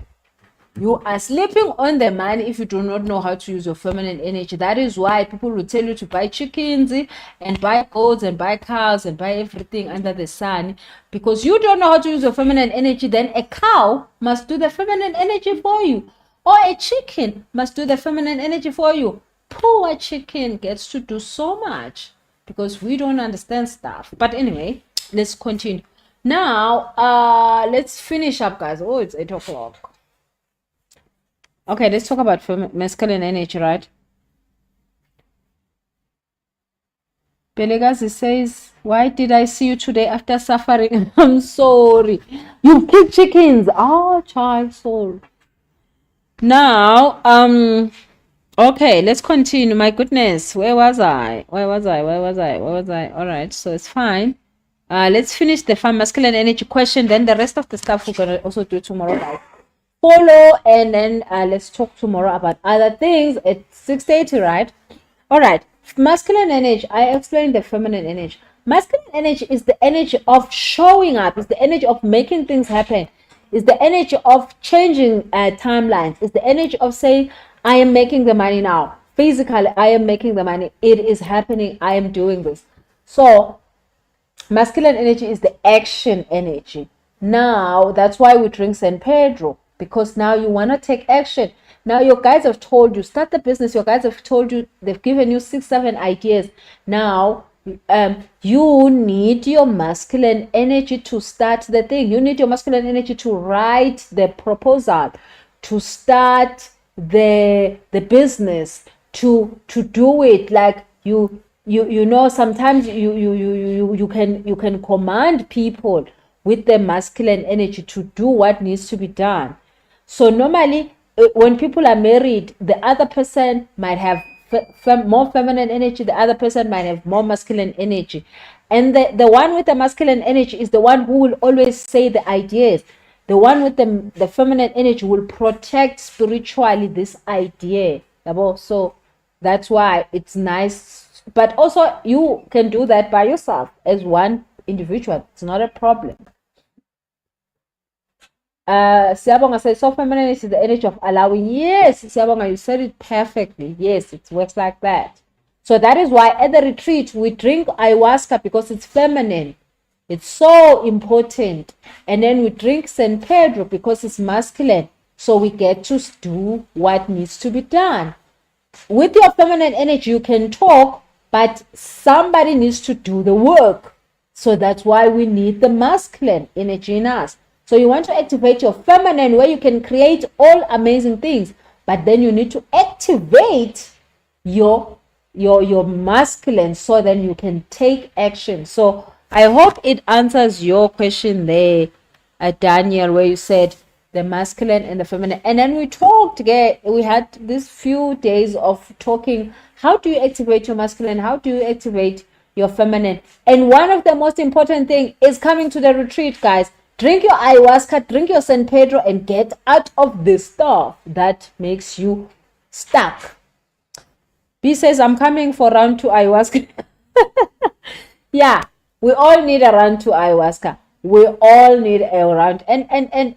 Speaker 2: You are sleeping on the money if you do not know how to use your feminine energy. That is why people will tell you to buy chickens and buy goats and buy cows and buy everything under the sun. Because you don't know how to use your feminine energy, then a cow must do the feminine energy for you. Or a chicken must do the feminine energy for you. Poor chicken gets to do so much because we don't understand stuff. But anyway, let's continue. Now, let's finish up, guys. Oh, it's 8 o'clock. Okay, let's talk about masculine energy, right? Belegazi says, why did I see you today after suffering? I'm sorry. You kicked chickens. Oh, child soul. Now, okay, let's continue. My goodness, where was I? All right, so it's fine. Let's finish the masculine energy question. Then the rest of the stuff we're gonna also do tomorrow, guys. Follow, and then let's talk tomorrow about other things at 6:30, right? All right. Masculine energy. I explained the feminine energy. Masculine energy is the energy of showing up. It's the energy of making things happen. It's the energy of changing timelines. It's the energy of saying, I am making the money now. Physically, I am making the money. It is happening. I am doing this. So masculine energy is the action energy. Now, that's why we drink San Pedro, because now you want to take action. Now, your guys have told you, start the business. Your guys have told you, they've given you 6-7 ideas. Now, you need your masculine energy to start the thing. You need your masculine energy to write the proposal, to start the business, to do it. Like you know, sometimes you can command people with the masculine energy to do what needs to be done. So normally when people are married, the other person might have more feminine energy, the other person might have more masculine energy, and the one with the masculine energy is the one who will always say the ideas. The one with the feminine energy will protect spiritually this idea. So that's why it's nice, but also you can do that by yourself as one individual. It's not a problem. Siyabonga says, so feminine is the energy of allowing. Yes, Siyabonga, you said it perfectly. Yes, it works like that. So that is why at the retreat we drink ayahuasca, because it's feminine. It's so important. And then we drink San Pedro because it's masculine. So we get to do what needs to be done. With your feminine energy, you can talk, but somebody needs to do the work. So that's why we need the masculine energy in us. So you want to activate your feminine, where you can create all amazing things, but then you need to activate your masculine, so then you can take action. So I hope it answers your question there, Daniel, where you said the masculine and the feminine. And then we talked again, we had these few days of talking, how do you activate your masculine, how do you activate your feminine? And one of the most important thing is coming to the retreat, guys. Drink your ayahuasca, drink your San Pedro, and get out of this stuff that makes you stuck. B says, I'm coming for round 2 ayahuasca. Yeah, we all need a round 2 ayahuasca. We all need a round, and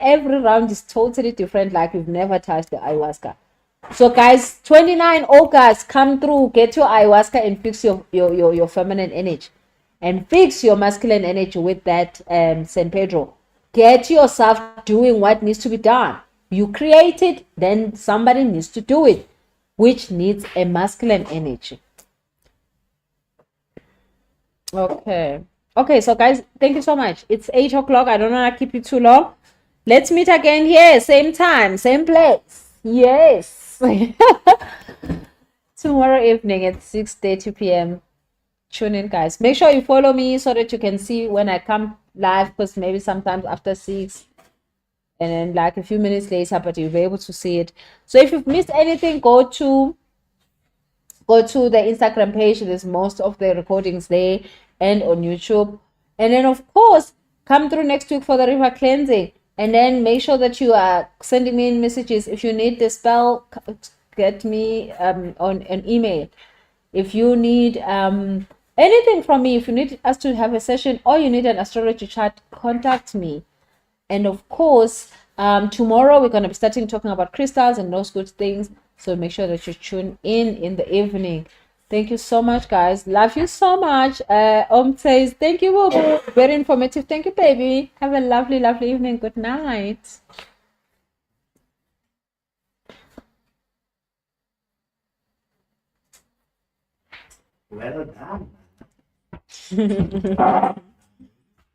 Speaker 2: every round is totally different, like you've never touched the ayahuasca. So guys, 29 August, come through, get your ayahuasca and fix your feminine energy, and fix your masculine energy with that San Pedro. Get yourself doing what needs to be done. You create it, then somebody needs to do it, which needs a masculine energy. Okay, so guys, thank you so much. It's 8 o'clock. I don't want to keep you too long. Let's meet again here, same time, same place. Yes. Tomorrow evening at 6:30 p.m. Tune in, guys. Make sure you follow me so that you can see when I come live, because maybe sometimes after 6 and then like a few minutes later, but you'll be able to see it. So if you've missed anything, go to the Instagram page. There's most of the recordings there, and on YouTube. And then of course, come through next week for the river cleansing. And then make sure that you are sending me messages. If you need the spell, get me on an email. If you need anything from me, if you need us to have a session, or you need an astrology chart, contact me. And of course, tomorrow we're going to be starting talking about crystals and those good things. So make sure that you tune in the evening. Thank you so much, guys. Love you so much. Says, thank you, Boo Boo. Very informative. Thank you, baby. Have a lovely, lovely evening. Good night.
Speaker 3: Well done.